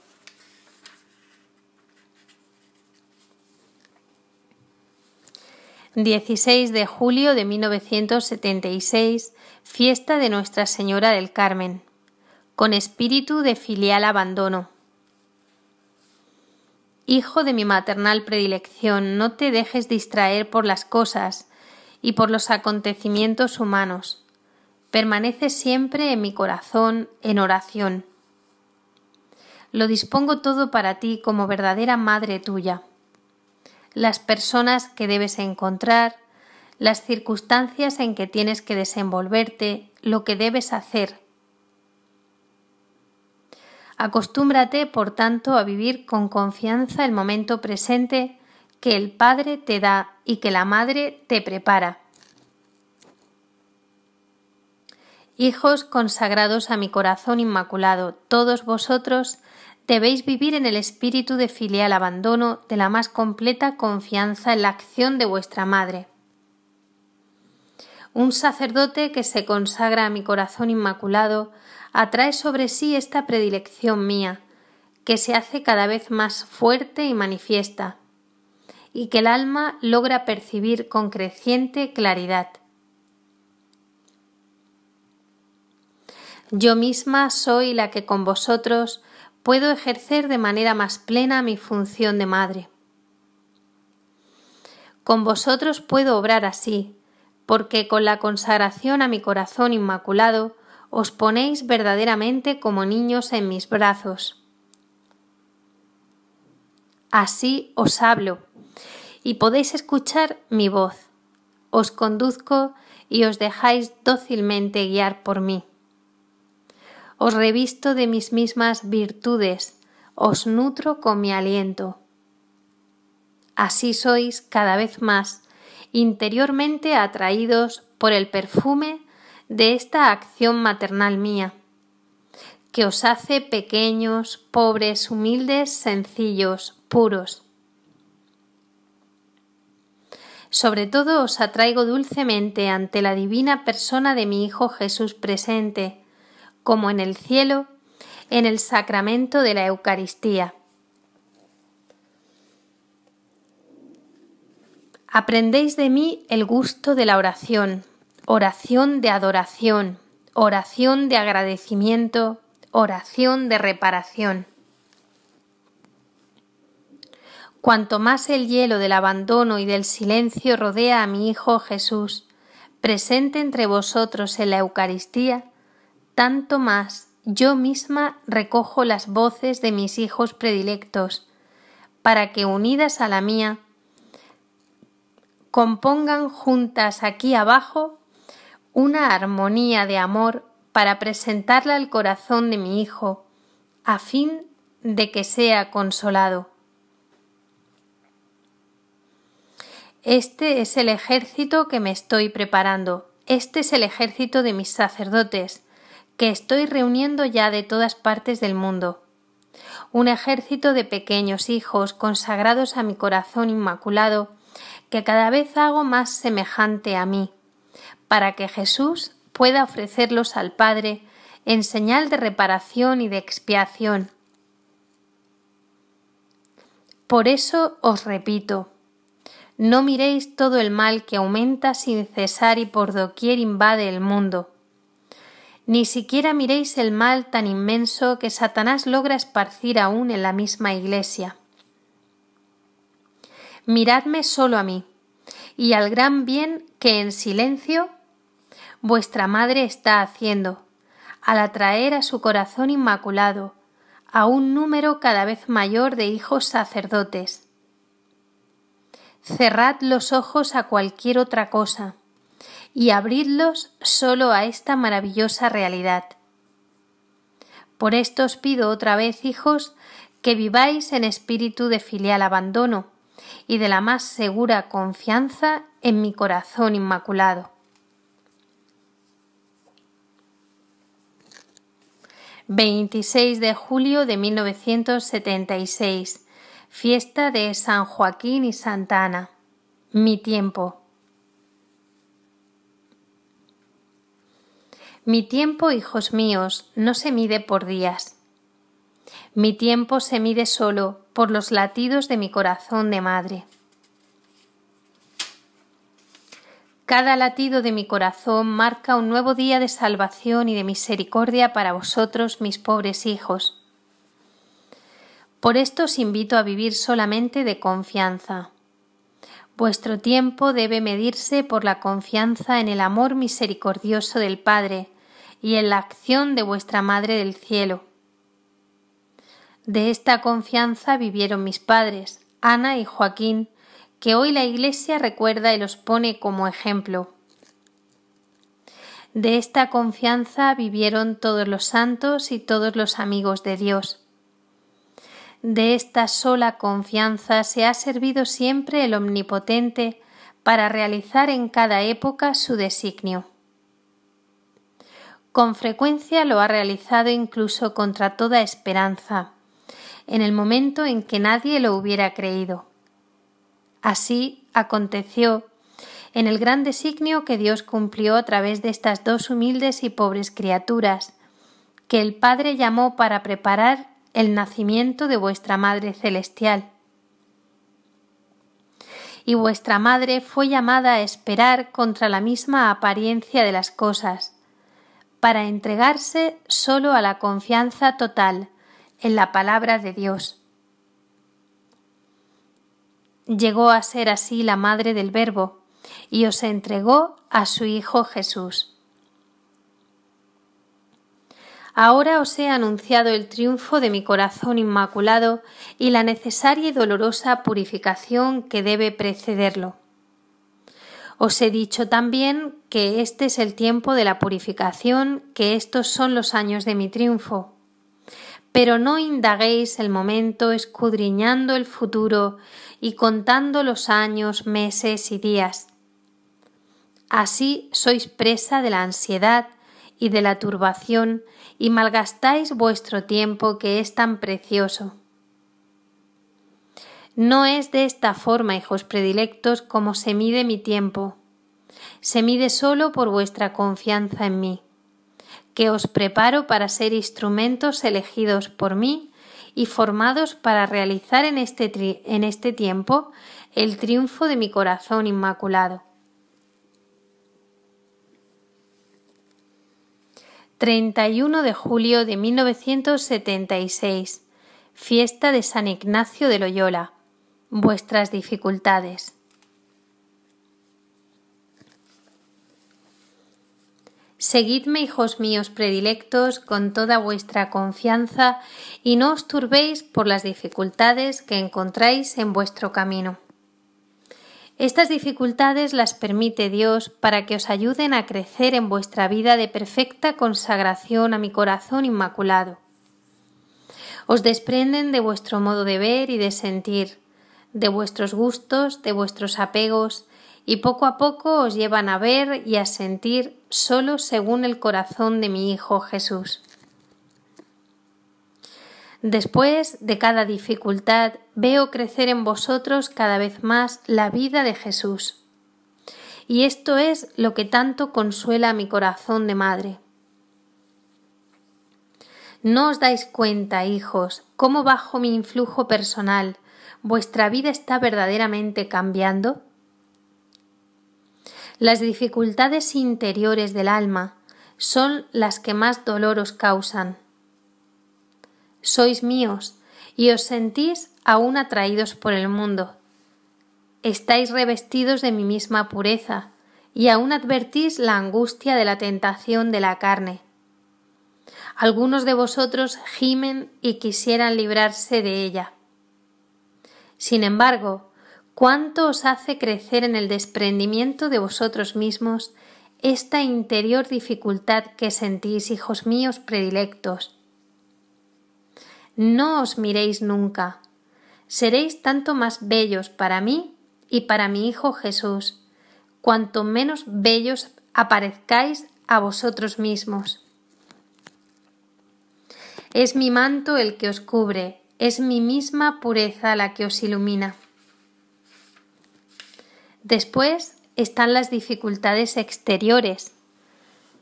...16 de julio de 1976... fiesta de Nuestra Señora del Carmen, con espíritu de filial abandono. Hijo de mi maternal predilección, no te dejes distraer por las cosas y por los acontecimientos humanos. Permanece siempre en mi corazón en oración. Lo dispongo todo para ti como verdadera madre tuya. Las personas que debes encontrar, las circunstancias en que tienes que desenvolverte, lo que debes hacer. Acostúmbrate, por tanto, a vivir con confianza el momento presente que el Padre te da y que la Madre te prepara. Hijos consagrados a mi corazón inmaculado, todos vosotros debéis vivir en el espíritu de filial abandono de la más completa confianza en la acción de vuestra Madre. Un sacerdote que se consagra a mi corazón inmaculado atrae sobre sí esta predilección mía, que se hace cada vez más fuerte y manifiesta, y que el alma logra percibir con creciente claridad. Yo misma soy la que con vosotros puedo ejercer de manera más plena mi función de madre. Con vosotros puedo obrar así, porque con la consagración a mi corazón inmaculado os ponéis verdaderamente como niños en mis brazos. Así os hablo, y podéis escuchar mi voz. Os conduzco y os dejáis dócilmente guiar por mí. Os revisto de mis mismas virtudes, os nutro con mi aliento. Así sois cada vez más interiormente atraídos por el perfume de esta acción maternal mía, que os hace pequeños, pobres, humildes, sencillos, puros. Sobre todo os atraigo dulcemente ante la divina persona de mi Hijo Jesús presente, como en el cielo, en el sacramento de la Eucaristía. Aprendéis de mí el gusto de la oración, oración de adoración, oración de agradecimiento, oración de reparación. Cuanto más el hielo del abandono y del silencio rodea a mi Hijo Jesús, presente entre vosotros en la Eucaristía, tanto más yo misma recojo las voces de mis hijos predilectos, para que unidas a la mía, compongan juntas aquí abajo una armonía de amor para presentarla al corazón de mi Hijo, a fin de que sea consolado. Este es el ejército que me estoy preparando, este es el ejército de mis sacerdotes, que estoy reuniendo ya de todas partes del mundo. Un ejército de pequeños hijos consagrados a mi corazón inmaculado, que cada vez hago más semejante a mí, para que Jesús pueda ofrecerlos al Padre en señal de reparación y de expiación. Por eso os repito, no miréis todo el mal que aumenta sin cesar y por doquier invade el mundo. Ni siquiera miréis el mal tan inmenso que Satanás logra esparcir aún en la misma Iglesia. Miradme solo a mí, y al gran bien que en silencio vuestra Madre está haciendo, al atraer a su corazón inmaculado a un número cada vez mayor de hijos sacerdotes. Cerrad los ojos a cualquier otra cosa, y abridlos solo a esta maravillosa realidad. Por esto os pido otra vez, hijos, que viváis en espíritu de filial abandono y de la más segura confianza en mi corazón inmaculado. 26 de julio de 1976, fiesta de San Joaquín y Santa Ana. Mi tiempo. Mi tiempo, hijos míos, no se mide por días. Mi tiempo se mide solo por los latidos de mi corazón de madre. Cada latido de mi corazón marca un nuevo día de salvación y de misericordia para vosotros, mis pobres hijos. Por esto os invito a vivir solamente de confianza. Vuestro tiempo debe medirse por la confianza en el amor misericordioso del Padre y en la acción de vuestra Madre del Cielo. De esta confianza vivieron mis padres, Ana y Joaquín, que hoy la Iglesia recuerda y los pone como ejemplo. De esta confianza vivieron todos los santos y todos los amigos de Dios. De esta sola confianza se ha servido siempre el Omnipotente para realizar en cada época su designio. Con frecuencia lo ha realizado incluso contra toda esperanza, en el momento en que nadie lo hubiera creído. Así aconteció en el gran designio que Dios cumplió a través de estas dos humildes y pobres criaturas, que el Padre llamó para preparar el nacimiento de vuestra Madre Celestial. Y vuestra Madre fue llamada a esperar contra la misma apariencia de las cosas, para entregarse solo a la confianza total en la palabra de Dios. Llegó a ser así la madre del Verbo y os entregó a su Hijo Jesús. Ahora os he anunciado el triunfo de mi corazón inmaculado y la necesaria y dolorosa purificación que debe precederlo. Os he dicho también que este es el tiempo de la purificación, que estos son los años de mi triunfo. Pero no indaguéis el momento escudriñando el futuro y contando los años, meses y días. Así sois presa de la ansiedad y de la turbación y malgastáis vuestro tiempo que es tan precioso. No es de esta forma, hijos predilectos, como se mide mi tiempo. Se mide solo por vuestra confianza en mí, que os preparo para ser instrumentos elegidos por mí y formados para realizar en este tiempo el triunfo de mi corazón inmaculado. 31 de julio de 1976, fiesta de San Ignacio de Loyola. Vuestras dificultades. Seguidme, hijos míos predilectos, con toda vuestra confianza y no os turbéis por las dificultades que encontráis en vuestro camino. Estas dificultades las permite Dios para que os ayuden a crecer en vuestra vida de perfecta consagración a mi corazón inmaculado. Os desprenden de vuestro modo de ver y de sentir, de vuestros gustos, de vuestros apegos, y poco a poco os llevan a ver y a sentir solo según el corazón de mi Hijo Jesús. Después de cada dificultad veo crecer en vosotros cada vez más la vida de Jesús. Y esto es lo que tanto consuela a mi corazón de madre. ¿No os dais cuenta, hijos, cómo bajo mi influjo personal vuestra vida está verdaderamente cambiando? Las dificultades interiores del alma son las que más dolor os causan. Sois míos y os sentís aún atraídos por el mundo. Estáis revestidos de mi misma pureza y aún advertís la angustia de la tentación de la carne. Algunos de vosotros gimen y quisieran librarse de ella. Sin embargo, ¿cuánto os hace crecer en el desprendimiento de vosotros mismos esta interior dificultad que sentís, hijos míos predilectos. No os miréis nunca. Seréis tanto más bellos para mí y para mi Hijo Jesús, cuanto menos bellos aparezcáis a vosotros mismos. Es mi manto el que os cubre, es mi misma pureza la que os ilumina. Después están las dificultades exteriores.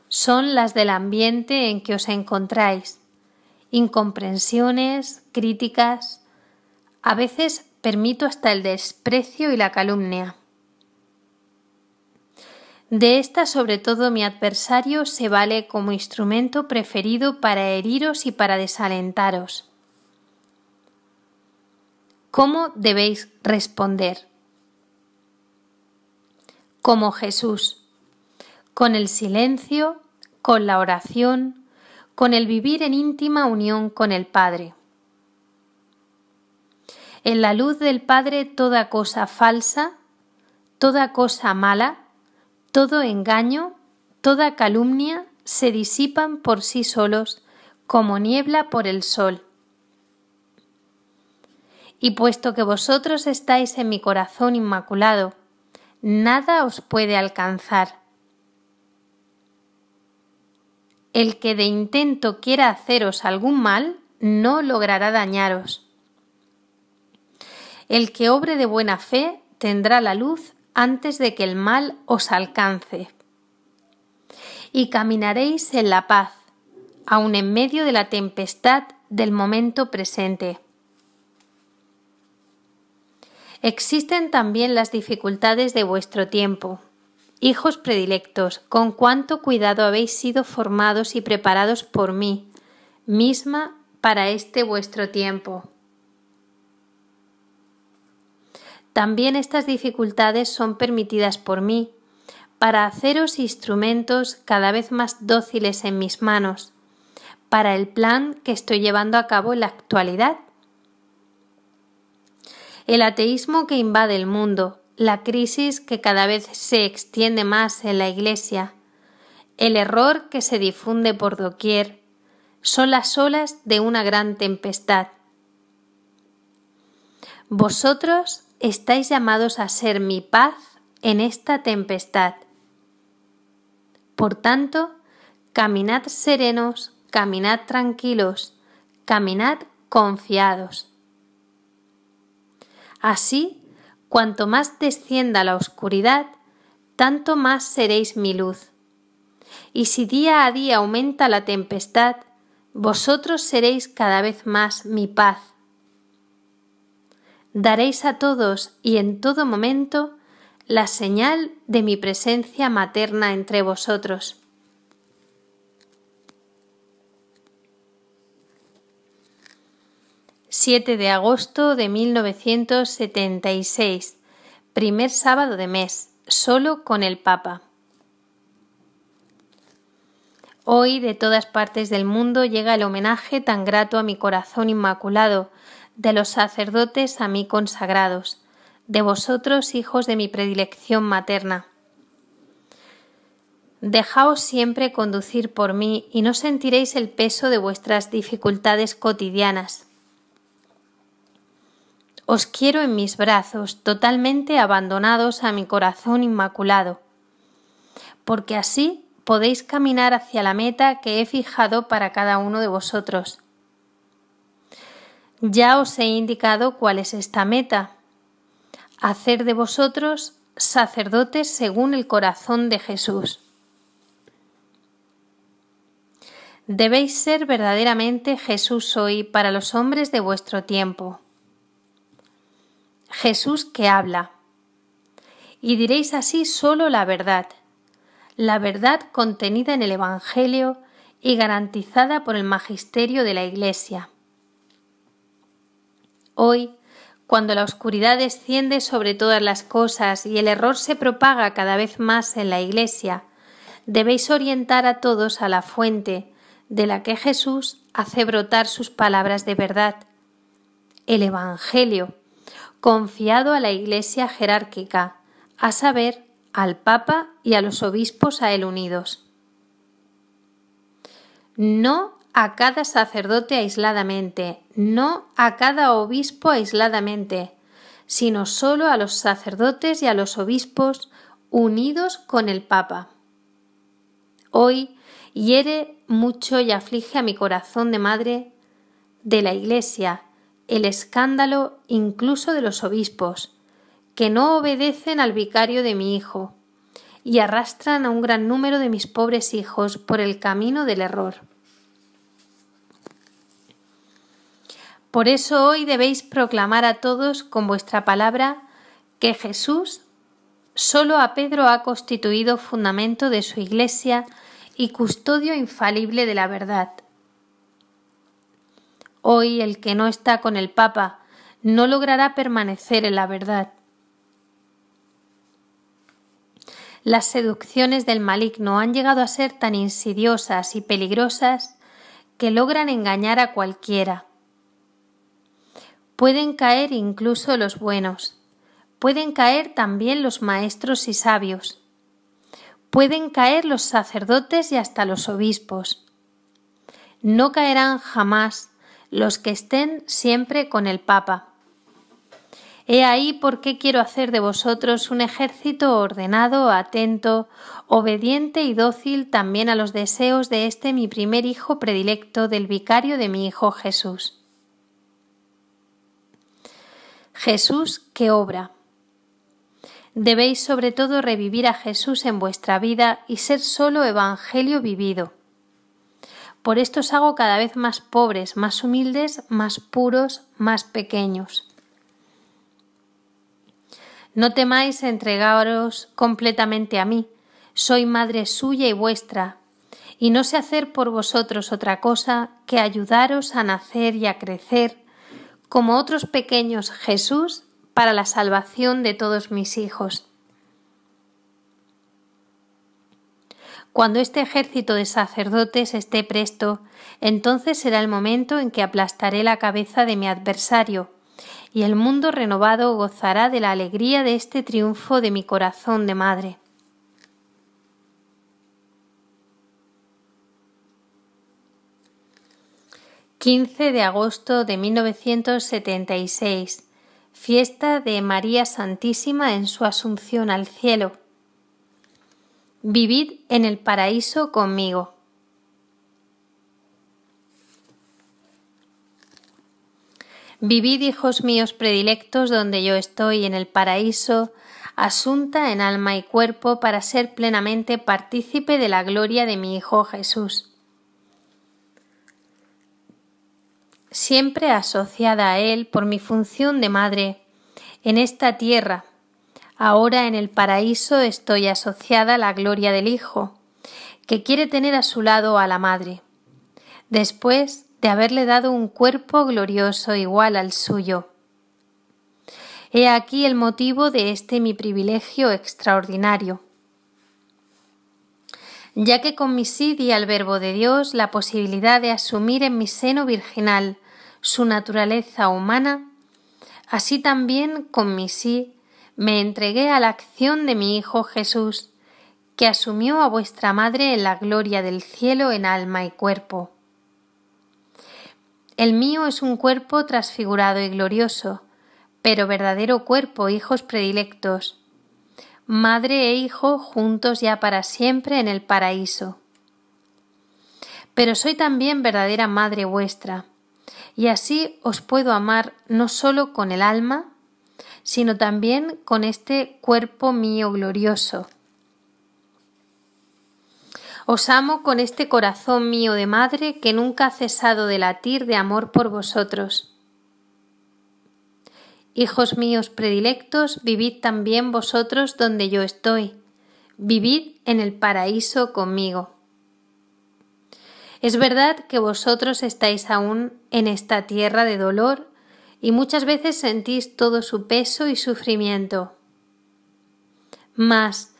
Son las del ambiente en que os encontráis. Incomprensiones, críticas. A veces permito hasta el desprecio y la calumnia. De esta, sobre todo, mi adversario se vale como instrumento preferido para heriros y para desalentaros. ¿Cómo debéis responder? Como Jesús, con el silencio, con la oración, con el vivir en íntima unión con el Padre. En la luz del Padre toda cosa falsa, toda cosa mala, todo engaño, toda calumnia se disipan por sí solos como niebla por el sol. Y puesto que vosotros estáis en mi corazón inmaculado, nada os puede alcanzar. El que de intento quiera haceros algún mal, no logrará dañaros. El que obre de buena fe tendrá la luz antes de que el mal os alcance. Y caminaréis en la paz, aun en medio de la tempestad del momento presente. Existen también las dificultades de vuestro tiempo. Hijos predilectos, con cuánto cuidado habéis sido formados y preparados por mí, misma para este vuestro tiempo. También estas dificultades son permitidas por mí, para haceros instrumentos cada vez más dóciles en mis manos, para el plan que estoy llevando a cabo en la actualidad. El ateísmo que invade el mundo, la crisis que cada vez se extiende más en la Iglesia, el error que se difunde por doquier, son las olas de una gran tempestad. Vosotros estáis llamados a ser mi paz en esta tempestad. Por tanto, caminad serenos, caminad tranquilos, caminad confiados. Así, cuanto más descienda la oscuridad, tanto más seréis mi luz. Y si día a día aumenta la tempestad, vosotros seréis cada vez más mi paz. Daréis a todos y en todo momento la señal de mi presencia materna entre vosotros. ...7 de agosto de 1976... primer sábado de mes, solo con el Papa. Hoy de todas partes del mundo llega el homenaje tan grato a mi corazón inmaculado, de los sacerdotes a mí consagrados, de vosotros, hijos de mi predilección materna. Dejaos siempre conducir por mí y no sentiréis el peso de vuestras dificultades cotidianas. Os quiero en mis brazos, totalmente abandonados a mi corazón inmaculado, porque así podéis caminar hacia la meta que he fijado para cada uno de vosotros. Ya os he indicado cuál es esta meta: hacer de vosotros sacerdotes según el corazón de Jesús. Debéis ser verdaderamente Jesús hoy para los hombres de vuestro tiempo. Jesús que habla. Y diréis así solo la verdad contenida en el Evangelio y garantizada por el magisterio de la Iglesia. Hoy, cuando la oscuridad desciende sobre todas las cosas y el error se propaga cada vez más en la Iglesia, debéis orientar a todos a la fuente de la que Jesús hace brotar sus palabras de verdad, el Evangelio, confiado a la Iglesia jerárquica, a saber, al Papa y a los obispos a él unidos. No a cada sacerdote aisladamente, no a cada obispo aisladamente, sino solo a los sacerdotes y a los obispos unidos con el Papa. Hoy hiere mucho y aflige a mi corazón de madre de la Iglesia el escándalo incluso de los obispos, que no obedecen al vicario de mi hijo y arrastran a un gran número de mis pobres hijos por el camino del error. Por eso hoy debéis proclamar a todos con vuestra palabra que Jesús solo a Pedro ha constituido fundamento de su Iglesia y custodio infalible de la verdad. Hoy el que no está con el Papa no logrará permanecer en la verdad. Las seducciones del maligno han llegado a ser tan insidiosas y peligrosas que logran engañar a cualquiera. Pueden caer incluso los buenos, pueden caer también los maestros y sabios, pueden caer los sacerdotes y hasta los obispos. No caerán jamás los que estén siempre con el Papa. He ahí por qué quiero hacer de vosotros un ejército ordenado, atento, obediente y dócil también a los deseos de este mi primer hijo predilecto, del vicario de mi Hijo Jesús. Jesús que obra. Debéis sobre todo revivir a Jesús en vuestra vida y ser solo evangelio vivido. Por esto os hago cada vez más pobres, más humildes, más puros, más pequeños. No temáis entregaros completamente a mí, soy madre suya y vuestra, y no sé hacer por vosotros otra cosa que ayudaros a nacer y a crecer, como otros pequeños Jesús, para la salvación de todos mis hijos. Cuando este ejército de sacerdotes esté presto, entonces será el momento en que aplastaré la cabeza de mi adversario, y el mundo renovado gozará de la alegría de este triunfo de mi corazón de madre. «15 de agosto de 1976, fiesta de María Santísima en su Asunción al cielo. Vivid en el paraíso conmigo». Vivid, hijos míos predilectos, donde yo estoy, en el paraíso, asunta en alma y cuerpo para ser plenamente partícipe de la gloria de mi Hijo Jesús. Siempre asociada a Él por mi función de madre, en esta tierra, ahora en el paraíso estoy asociada a la gloria del Hijo, que quiere tener a su lado a la madre. Después de haberle dado un cuerpo glorioso igual al suyo. He aquí el motivo de este mi privilegio extraordinario. Ya que con mi sí di al Verbo de Dios la posibilidad de asumir en mi seno virginal su naturaleza humana, así también con mi sí me entregué a la acción de mi Hijo Jesús, que asumió a vuestra madre en la gloria del cielo en alma y cuerpo. El mío es un cuerpo transfigurado y glorioso, pero verdadero cuerpo, hijos predilectos, madre e hijo juntos ya para siempre en el paraíso. Pero soy también verdadera madre vuestra, y así os puedo amar no solo con el alma, sino también con este cuerpo mío glorioso. Os amo con este corazón mío de madre que nunca ha cesado de latir de amor por vosotros. Hijos míos predilectos, vivid también vosotros donde yo estoy. Vivid en el paraíso conmigo. Es verdad que vosotros estáis aún en esta tierra de dolor y muchas veces sentís todo su peso y sufrimiento. Mas,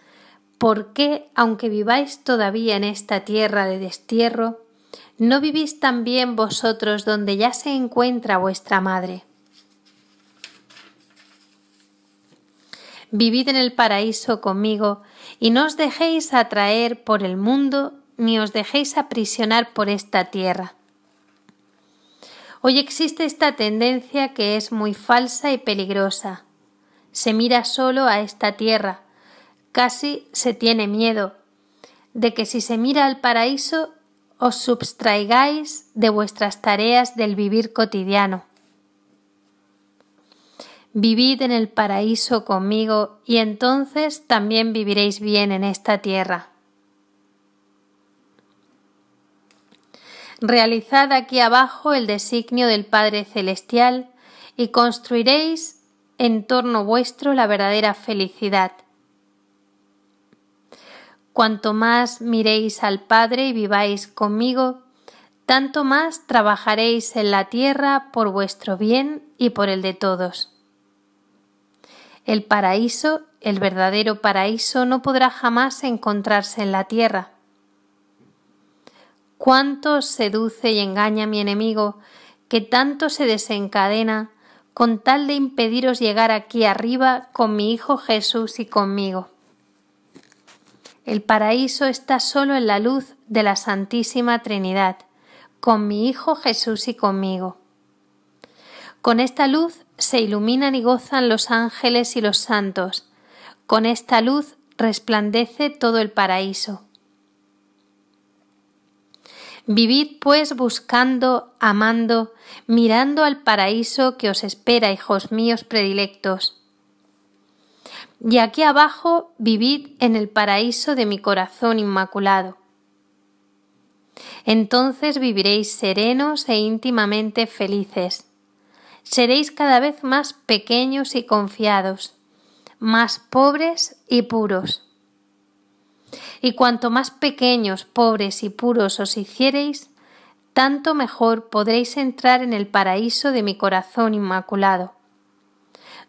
¿por qué, aunque viváis todavía en esta tierra de destierro, no vivís también vosotros donde ya se encuentra vuestra madre? Vivid en el paraíso conmigo y no os dejéis atraer por el mundo ni os dejéis aprisionar por esta tierra. Hoy existe esta tendencia que es muy falsa y peligrosa. Se mira solo a esta tierra, casi se tiene miedo de que si se mira al paraíso os subtraigáis de vuestras tareas del vivir cotidiano. Vivid en el paraíso conmigo y entonces también viviréis bien en esta tierra. Realizad aquí abajo el designio del Padre Celestial y construiréis en torno vuestro la verdadera felicidad. Cuanto más miréis al Padre y viváis conmigo, tanto más trabajaréis en la tierra por vuestro bien y por el de todos. El paraíso, el verdadero paraíso, no podrá jamás encontrarse en la tierra. Cuánto seduce y engaña mi enemigo, que tanto se desencadena con tal de impediros llegar aquí arriba con mi Hijo Jesús y conmigo. El paraíso está solo en la luz de la Santísima Trinidad, con mi Hijo Jesús y conmigo. Con esta luz se iluminan y gozan los ángeles y los santos. Con esta luz resplandece todo el paraíso. Vivid pues buscando, amando, mirando al paraíso que os espera, hijos míos predilectos. Y aquí abajo vivid en el paraíso de mi corazón inmaculado. Entonces viviréis serenos e íntimamente felices. Seréis cada vez más pequeños y confiados, más pobres y puros. Y cuanto más pequeños, pobres y puros os hiciereis, tanto mejor podréis entrar en el paraíso de mi corazón inmaculado,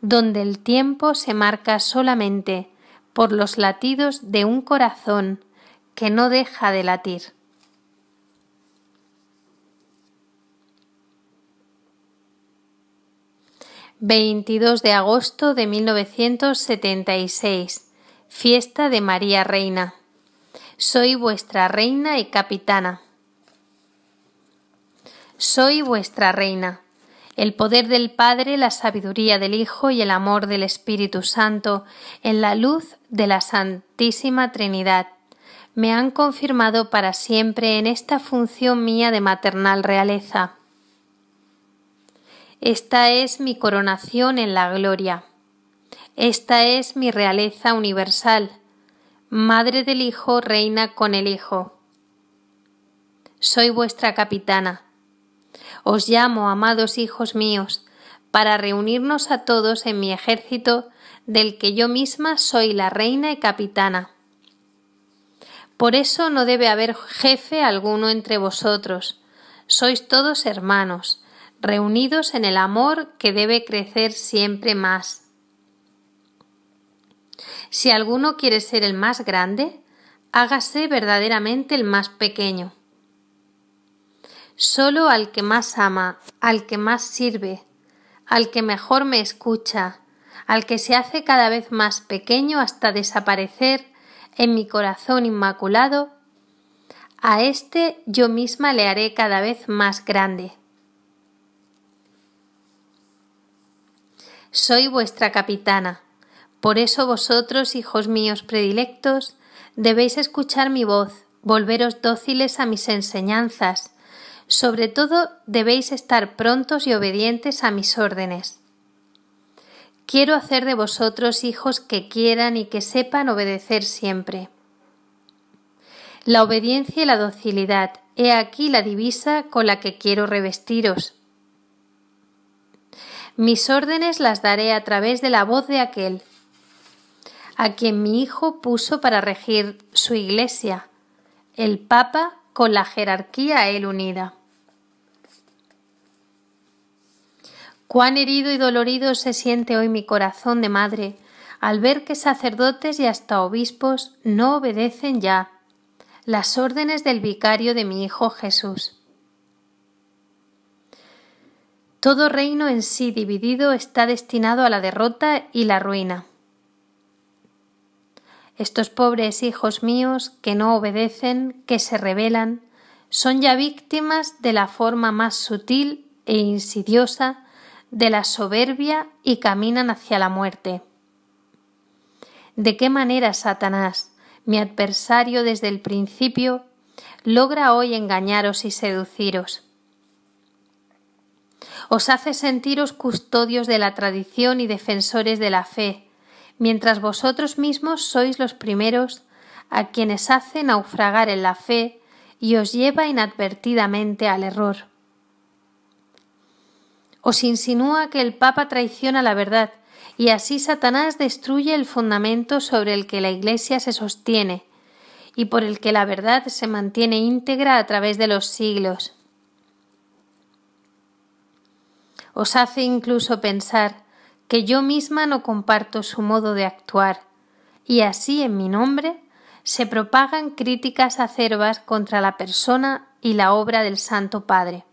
donde el tiempo se marca solamente por los latidos de un corazón que no deja de latir. ...22 de agosto de 1976... Fiesta de María Reina. Soy vuestra reina y capitana. Soy vuestra reina. El poder del Padre, la sabiduría del Hijo y el amor del Espíritu Santo, en la luz de la Santísima Trinidad, me han confirmado para siempre en esta función mía de maternal realeza. Esta es mi coronación en la gloria. Esta es mi realeza universal, Madre del Hijo, reina con el Hijo. Soy vuestra capitana. Os llamo, amados hijos míos, para reunirnos a todos en mi ejército, del que yo misma soy la reina y capitana. Por eso no debe haber jefe alguno entre vosotros. Sois todos hermanos, reunidos en el amor que debe crecer siempre más. Si alguno quiere ser el más grande, hágase verdaderamente el más pequeño. Solo al que más ama, al que más sirve, al que mejor me escucha, al que se hace cada vez más pequeño hasta desaparecer en mi corazón inmaculado, a éste yo misma le haré cada vez más grande. Soy vuestra capitana. Por eso vosotros, hijos míos predilectos, debéis escuchar mi voz, volveros dóciles a mis enseñanzas. Sobre todo debéis estar prontos y obedientes a mis órdenes. Quiero hacer de vosotros hijos que quieran y que sepan obedecer siempre. La obediencia y la docilidad, he aquí la divisa con la que quiero revestiros. Mis órdenes las daré a través de la voz de aquel a quien mi Hijo puso para regir su Iglesia, el Papa con la jerarquía a él unida. Cuán herido y dolorido se siente hoy mi corazón de madre al ver que sacerdotes y hasta obispos no obedecen ya las órdenes del vicario de mi Hijo Jesús. Todo reino en sí dividido está destinado a la derrota y la ruina. Estos pobres hijos míos que no obedecen, que se rebelan, son ya víctimas de la forma más sutil e insidiosa de la soberbia y caminan hacia la muerte. ¿De qué manera Satanás, mi adversario desde el principio, logra hoy engañaros y seduciros? Os hace sentiros custodios de la tradición y defensores de la fe, mientras vosotros mismos sois los primeros a quienes hace naufragar en la fe y os lleva inadvertidamente al error. Os insinúa que el Papa traiciona la verdad y así Satanás destruye el fundamento sobre el que la Iglesia se sostiene y por el que la verdad se mantiene íntegra a través de los siglos. Os hace incluso pensar que yo misma no comparto su modo de actuar, y así en mi nombre se propagan críticas acerbas contra la persona y la obra del Santo Padre.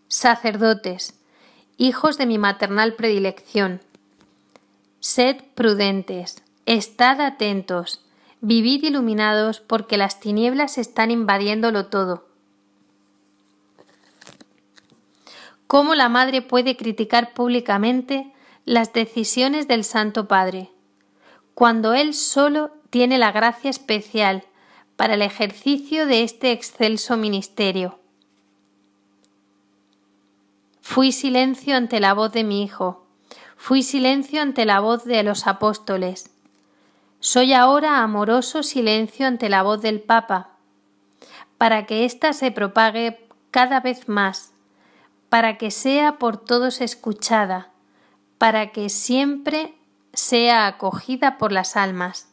Sacerdotes, hijos de mi maternal predilección, sed prudentes, estad atentos, vivid iluminados porque las tinieblas están invadiéndolo todo. ¿Cómo la Madre puede criticar públicamente las decisiones del Santo Padre, cuando Él solo tiene la gracia especial para el ejercicio de este excelso ministerio? Fui silencio ante la voz de mi Hijo, fui silencio ante la voz de los apóstoles. Soy ahora amoroso silencio ante la voz del Papa, para que ésta se propague cada vez más, para que sea por todos escuchada, para que siempre sea acogida por las almas.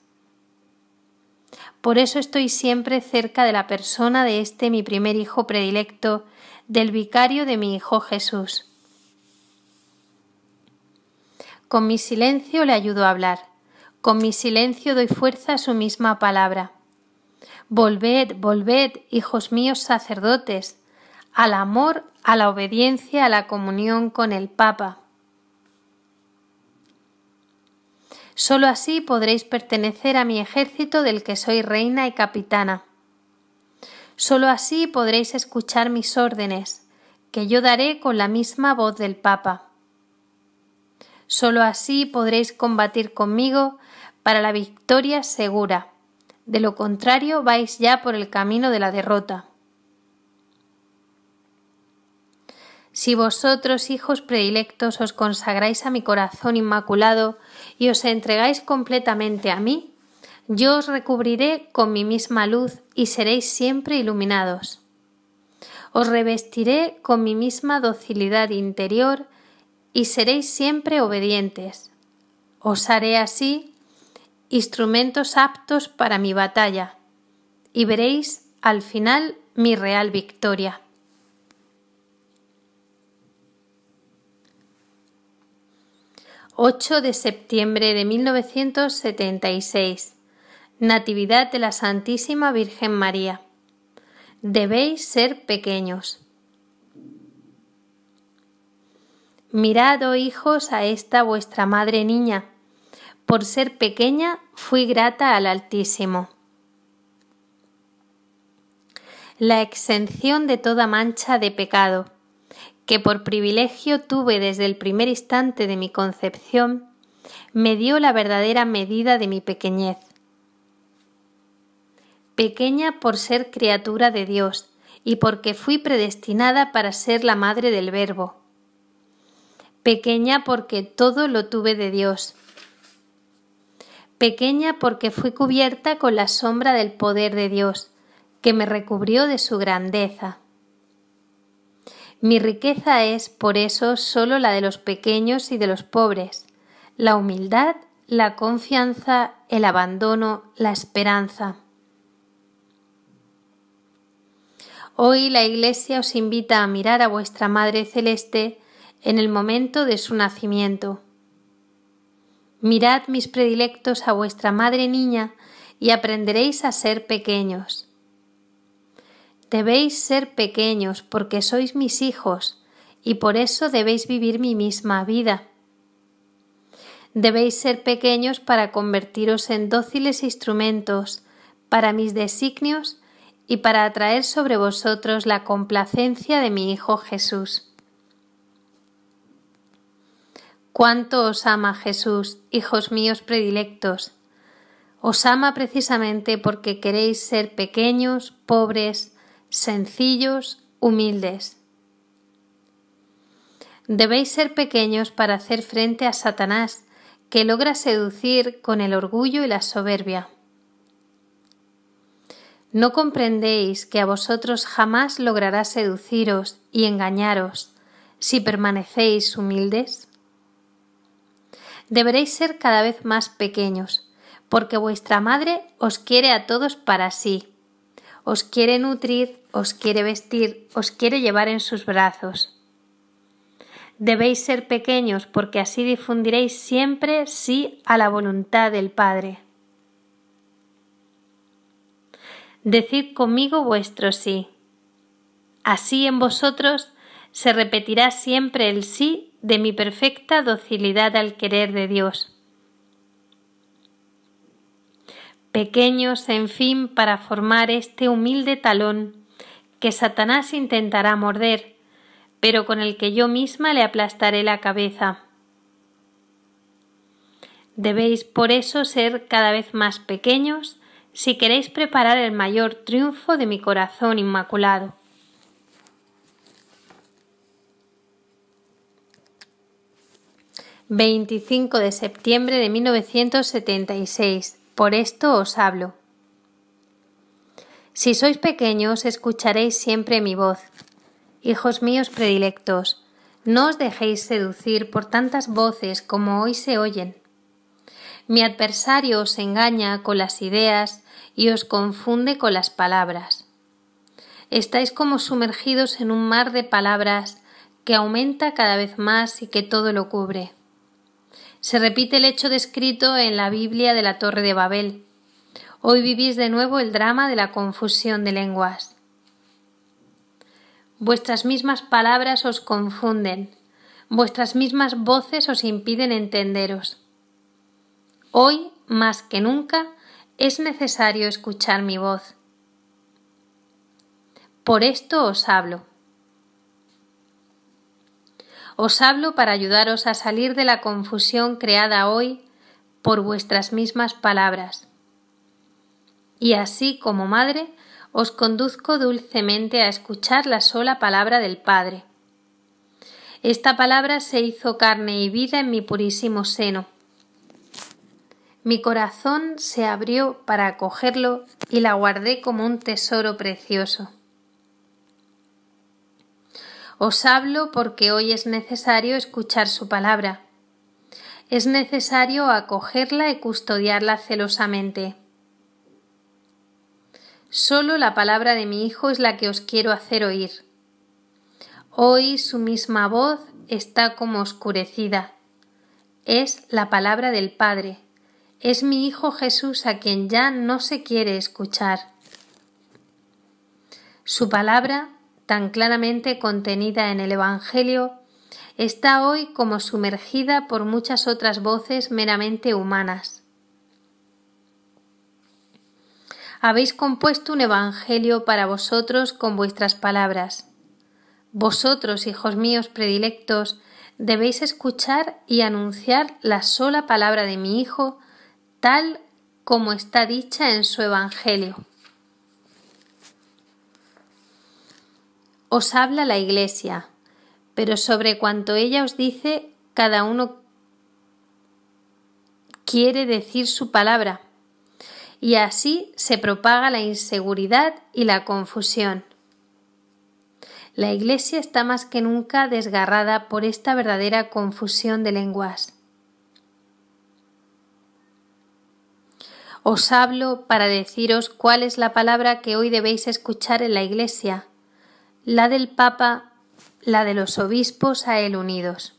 Por eso estoy siempre cerca de la persona de este mi primer hijo predilecto, del vicario de mi Hijo Jesús. Con mi silencio le ayudo a hablar, con mi silencio doy fuerza a su misma palabra. Volved, volved, hijos míos sacerdotes, al amor, a la obediencia, a la comunión con el Papa. Solo así podréis pertenecer a mi ejército del que soy reina y capitana. Solo así podréis escuchar mis órdenes, que yo daré con la misma voz del Papa. Solo así podréis combatir conmigo para la victoria segura. De lo contrario, vais ya por el camino de la derrota. Si vosotros, hijos predilectos, os consagráis a mi corazón inmaculado y os entregáis completamente a mí, yo os recubriré con mi misma luz y seréis siempre iluminados. Os revestiré con mi misma docilidad interior y seréis siempre obedientes. Os haré así instrumentos aptos para mi batalla y veréis al final mi real victoria. «8 de septiembre de 1976. Natividad de la Santísima Virgen María. Debéis ser pequeños. Mirad, oh hijos, a esta vuestra madre niña. Por ser pequeña fui grata al Altísimo. La exención de toda mancha de pecado, que por privilegio tuve desde el primer instante de mi concepción, me dio la verdadera medida de mi pequeñez. Pequeña por ser criatura de Dios y porque fui predestinada para ser la madre del Verbo. Pequeña porque todo lo tuve de Dios. Pequeña porque fui cubierta con la sombra del poder de Dios, que me recubrió de su grandeza. Mi riqueza es, por eso, solo la de los pequeños y de los pobres, la humildad, la confianza, el abandono, la esperanza. Hoy la Iglesia os invita a mirar a vuestra Madre Celeste en el momento de su nacimiento. Mirad, mis predilectos, a vuestra Madre Niña y aprenderéis a ser pequeños. Debéis ser pequeños porque sois mis hijos y por eso debéis vivir mi misma vida. Debéis ser pequeños para convertiros en dóciles instrumentos para mis designios y para atraer sobre vosotros la complacencia de mi Hijo Jesús. Cuánto os ama Jesús, hijos míos predilectos. Os ama precisamente porque queréis ser pequeños, pobres, sencillos, humildes. Debéis ser pequeños para hacer frente a Satanás, que logra seducir con el orgullo y la soberbia. ¿No comprendéis que a vosotros jamás logrará seduciros y engañaros si permanecéis humildes? Deberéis ser cada vez más pequeños, porque vuestra madre os quiere a todos para sí. Os quiere nutrir, os quiere vestir, os quiere llevar en sus brazos. Debéis ser pequeños porque así difundiréis siempre sí a la voluntad del Padre. Decid conmigo vuestro sí. Así en vosotros se repetirá siempre el sí de mi perfecta docilidad al querer de Dios. Pequeños, en fin, para formar este humilde talón que Satanás intentará morder, pero con el que yo misma le aplastaré la cabeza. Debéis por eso ser cada vez más pequeños si queréis preparar el mayor triunfo de mi corazón inmaculado. «25 de septiembre de 1976. Por esto os hablo. Si sois pequeños, escucharéis siempre mi voz. Hijos míos predilectos, no os dejéis seducir por tantas voces como hoy se oyen. Mi adversario os engaña con las ideas y os confunde con las palabras. Estáis como sumergidos en un mar de palabras que aumenta cada vez más y que todo lo cubre. Se repite el hecho descrito en la Biblia de la Torre de Babel. Hoy vivís de nuevo el drama de la confusión de lenguas. Vuestras mismas palabras os confunden, vuestras mismas voces os impiden entenderos. Hoy, más que nunca, es necesario escuchar mi voz. Por esto os hablo. Os hablo para ayudaros a salir de la confusión creada hoy por vuestras mismas palabras. Y así, como madre, os conduzco dulcemente a escuchar la sola palabra del Padre. Esta palabra se hizo carne y vida en mi purísimo seno. Mi corazón se abrió para acogerlo y la guardé como un tesoro precioso. Os hablo porque hoy es necesario escuchar su palabra. Es necesario acogerla y custodiarla celosamente. Solo la palabra de mi Hijo es la que os quiero hacer oír. Hoy su misma voz está como oscurecida. Es la palabra del Padre. Es mi Hijo Jesús a quien ya no se quiere escuchar. Su palabra, tan claramente contenida en el Evangelio, está hoy como sumergida por muchas otras voces meramente humanas. Habéis compuesto un evangelio para vosotros con vuestras palabras. Vosotros, hijos míos predilectos, debéis escuchar y anunciar la sola palabra de mi Hijo, tal como está dicha en su evangelio. Os habla la Iglesia, pero sobre cuanto ella os dice, cada uno quiere decir su palabra. Y así se propaga la inseguridad y la confusión. La Iglesia está más que nunca desgarrada por esta verdadera confusión de lenguas. Os hablo para deciros cuál es la palabra que hoy debéis escuchar en la Iglesia, la del Papa, la de los obispos a él unidos.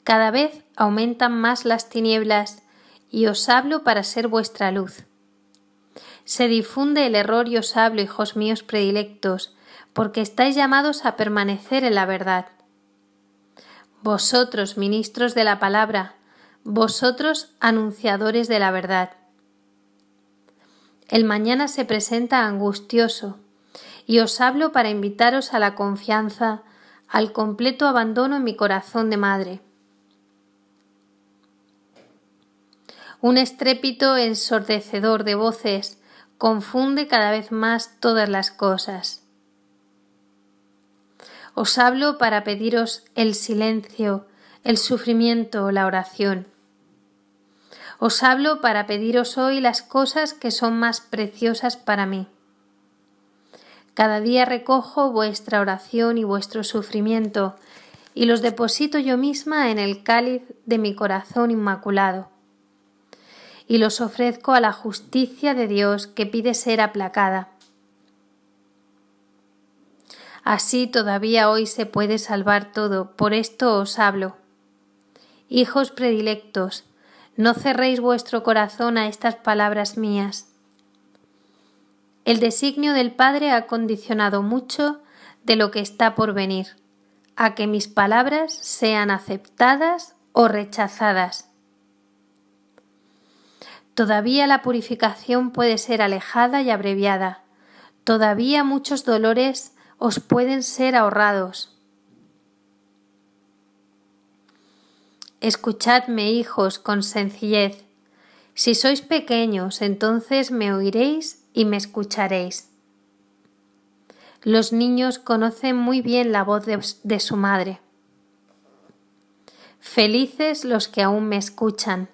Cada vez aumentan más las tinieblas y os hablo para ser vuestra luz. Se difunde el error y os hablo, hijos míos predilectos, porque estáis llamados a permanecer en la verdad. vosotros ministros de la palabra, vosotros anunciadores de la verdad. El mañana se presenta angustioso, y os hablo para invitaros a la confianza, al completo abandono en mi corazón de madre. Un estrépito ensordecedor de voces confunde cada vez más todas las cosas. Os hablo para pediros el silencio, el sufrimiento, la oración. Os hablo para pediros hoy las cosas que son más preciosas para mí. Cada día recojo vuestra oración y vuestro sufrimiento y los deposito yo misma en el cáliz de mi corazón inmaculado. Y los ofrezco a la justicia de Dios que pide ser aplacada. Así todavía hoy se puede salvar todo, por esto os hablo. Hijos predilectos, no cerréis vuestro corazón a estas palabras mías. El designio del Padre ha condicionado mucho de lo que está por venir, a que mis palabras sean aceptadas o rechazadas. Todavía la purificación puede ser alejada y abreviada. Todavía muchos dolores os pueden ser ahorrados. Escuchadme, hijos, con sencillez. Si sois pequeños, entonces me oiréis y me escucharéis. Los niños conocen muy bien la voz de su madre. Felices los que aún me escuchan.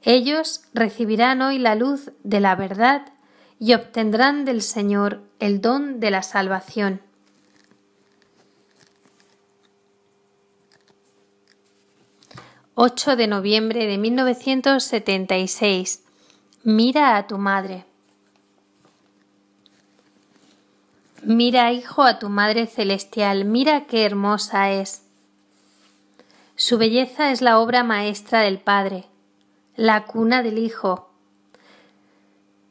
Ellos recibirán hoy la luz de la verdad y obtendrán del Señor el don de la salvación. «8 de noviembre de 1976. Mira a tu madre». Mira, hijo, a tu Madre Celestial, mira qué hermosa es. Su belleza es la obra maestra del Padre, la cuna del Hijo,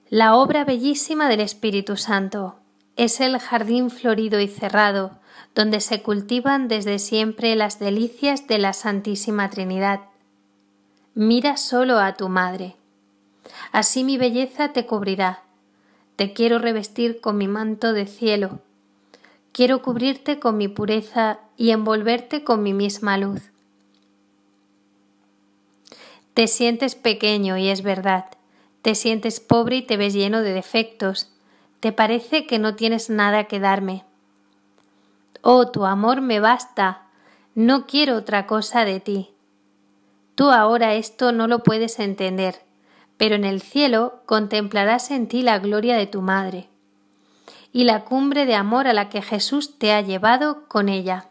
la obra bellísima del Espíritu Santo. Es el jardín florido y cerrado, donde se cultivan desde siempre las delicias de la Santísima Trinidad. Mira solo a tu Madre. Así mi belleza te cubrirá. Te quiero revestir con mi manto de cielo. Quiero cubrirte con mi pureza y envolverte con mi misma luz. Te sientes pequeño y es verdad. Te sientes pobre y te ves lleno de defectos. Te parece que no tienes nada que darme. Oh, tu amor me basta. No quiero otra cosa de ti. Tú ahora esto no lo puedes entender. Pero en el cielo contemplarás en ti la gloria de tu madre y la cumbre de amor a la que Jesús te ha llevado con ella.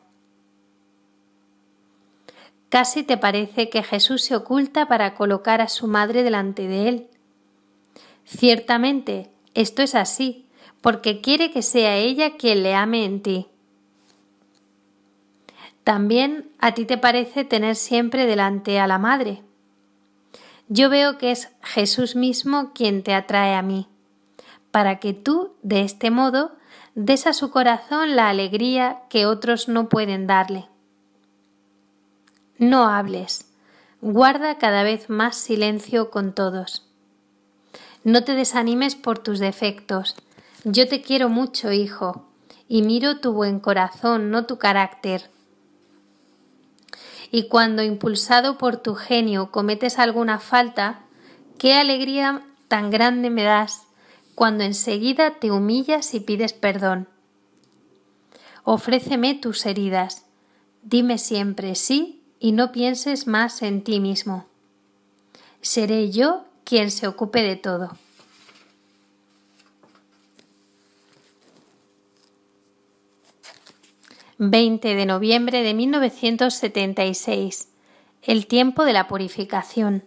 Casi te parece que Jesús se oculta para colocar a su madre delante de él. Ciertamente, esto es así, porque quiere que sea ella quien le ame en ti. También a ti te parece tener siempre delante a la madre. Yo veo que es Jesús mismo quien te atrae a mí, para que tú, de este modo, des a su corazón la alegría que otros no pueden darle. No hables, guarda cada vez más silencio con todos. No te desanimes por tus defectos. Yo te quiero mucho, hijo, y miro tu buen corazón, no tu carácter. Y cuando, impulsado por tu genio, cometes alguna falta, qué alegría tan grande me das cuando enseguida te humillas y pides perdón. Ofréceme tus heridas, dime siempre sí y no pienses más en ti mismo. Seré yo quien se ocupe de todo. «20 de noviembre de 1976. El tiempo de la purificación».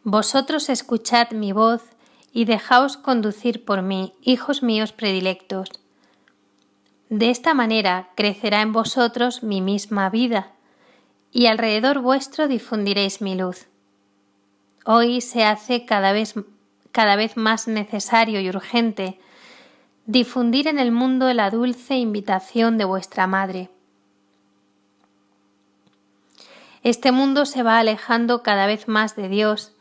Vosotros escuchad mi voz y dejaos conducir por mí, hijos míos predilectos. De esta manera crecerá en vosotros mi misma vida, y alrededor vuestro difundiréis mi luz. Hoy se hace cada vez más necesario y urgente difundir en el mundo la dulce invitación de vuestra Madre. Este mundo se va alejando cada vez más de Dios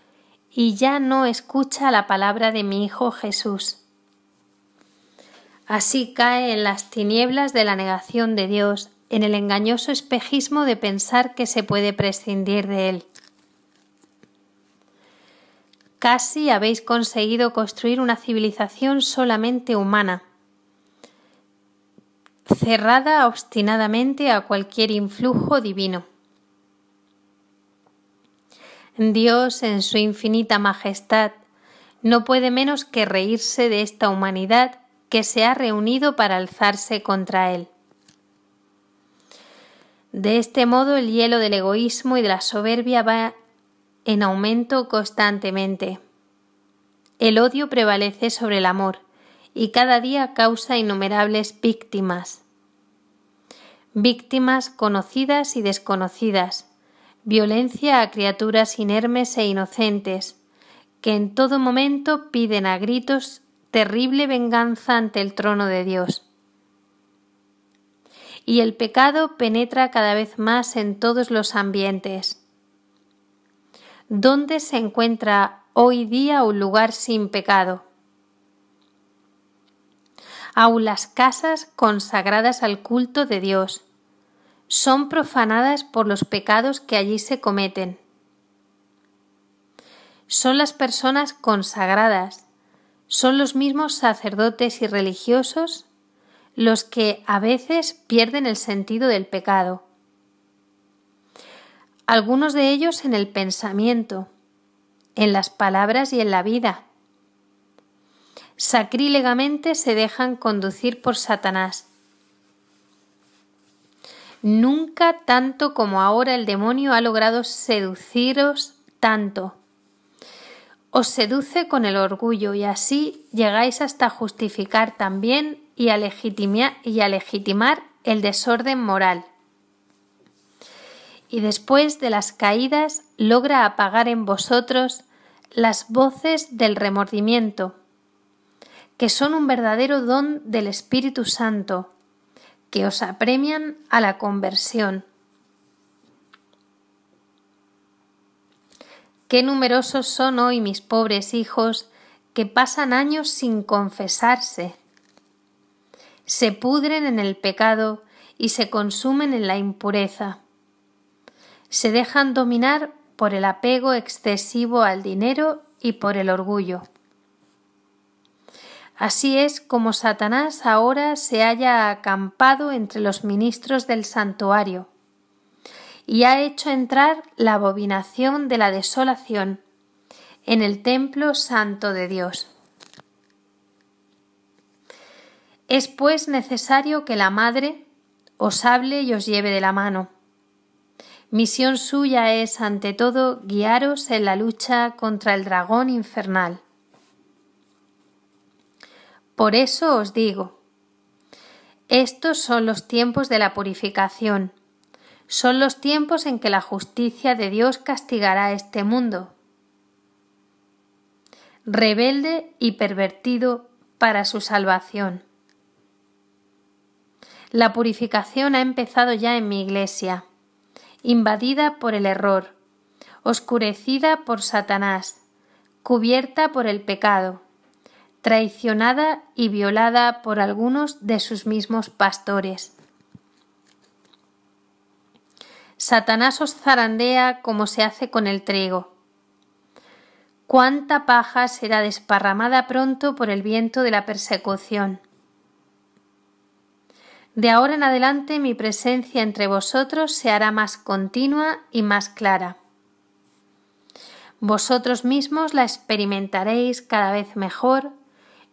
y ya no escucha la palabra de mi Hijo Jesús. Así cae en las tinieblas de la negación de Dios, en el engañoso espejismo de pensar que se puede prescindir de Él. Casi habéis conseguido construir una civilización solamente humana, cerrada obstinadamente a cualquier influjo divino. Dios, en su infinita majestad, no puede menos que reírse de esta humanidad que se ha reunido para alzarse contra Él. De este modo el hielo del egoísmo y de la soberbia va en aumento constantemente. El odio prevalece sobre el amor y cada día causa innumerables víctimas. Víctimas conocidas y desconocidas, violencia a criaturas inermes e inocentes, que en todo momento piden a gritos terrible venganza ante el trono de Dios. Y el pecado penetra cada vez más en todos los ambientes. ¿Dónde se encuentra hoy día un lugar sin pecado? Aun las casas consagradas al culto de Dios son profanadas por los pecados que allí se cometen. Son las personas consagradas, son los mismos sacerdotes y religiosos los que a veces pierden el sentido del pecado. Algunos de ellos en el pensamiento, en las palabras y en la vida. Sacrílegamente se dejan conducir por Satanás. Nunca tanto como ahora el demonio ha logrado seduciros tanto. Os seduce con el orgullo y así llegáis hasta justificar también y a legitimar el desorden moral. Y después de las caídas logra apagar en vosotros las voces del remordimiento, que son un verdadero don del Espíritu Santo, que os apremian a la conversión. Qué numerosos son hoy mis pobres hijos que pasan años sin confesarse, se pudren en el pecado y se consumen en la impureza. Se dejan dominar por el apego excesivo al dinero y por el orgullo. Así es como Satanás ahora se halla acampado entre los ministros del santuario y ha hecho entrar la abominación de la desolación en el templo santo de Dios. Es pues necesario que la Madre os hable y os lleve de la mano. Misión suya es, ante todo, guiaros en la lucha contra el dragón infernal. Por eso os digo, estos son los tiempos de la purificación, son los tiempos en que la justicia de Dios castigará a este mundo, rebelde y pervertido para su salvación. La purificación ha empezado ya en mi Iglesia, invadida por el error, oscurecida por Satanás, cubierta por el pecado, traicionada y violada por algunos de sus mismos pastores. Satanás os zarandea como se hace con el trigo. Cuánta paja será desparramada pronto por el viento de la persecución. De ahora en adelante mi presencia entre vosotros se hará más continua y más clara. Vosotros mismos la experimentaréis cada vez mejor,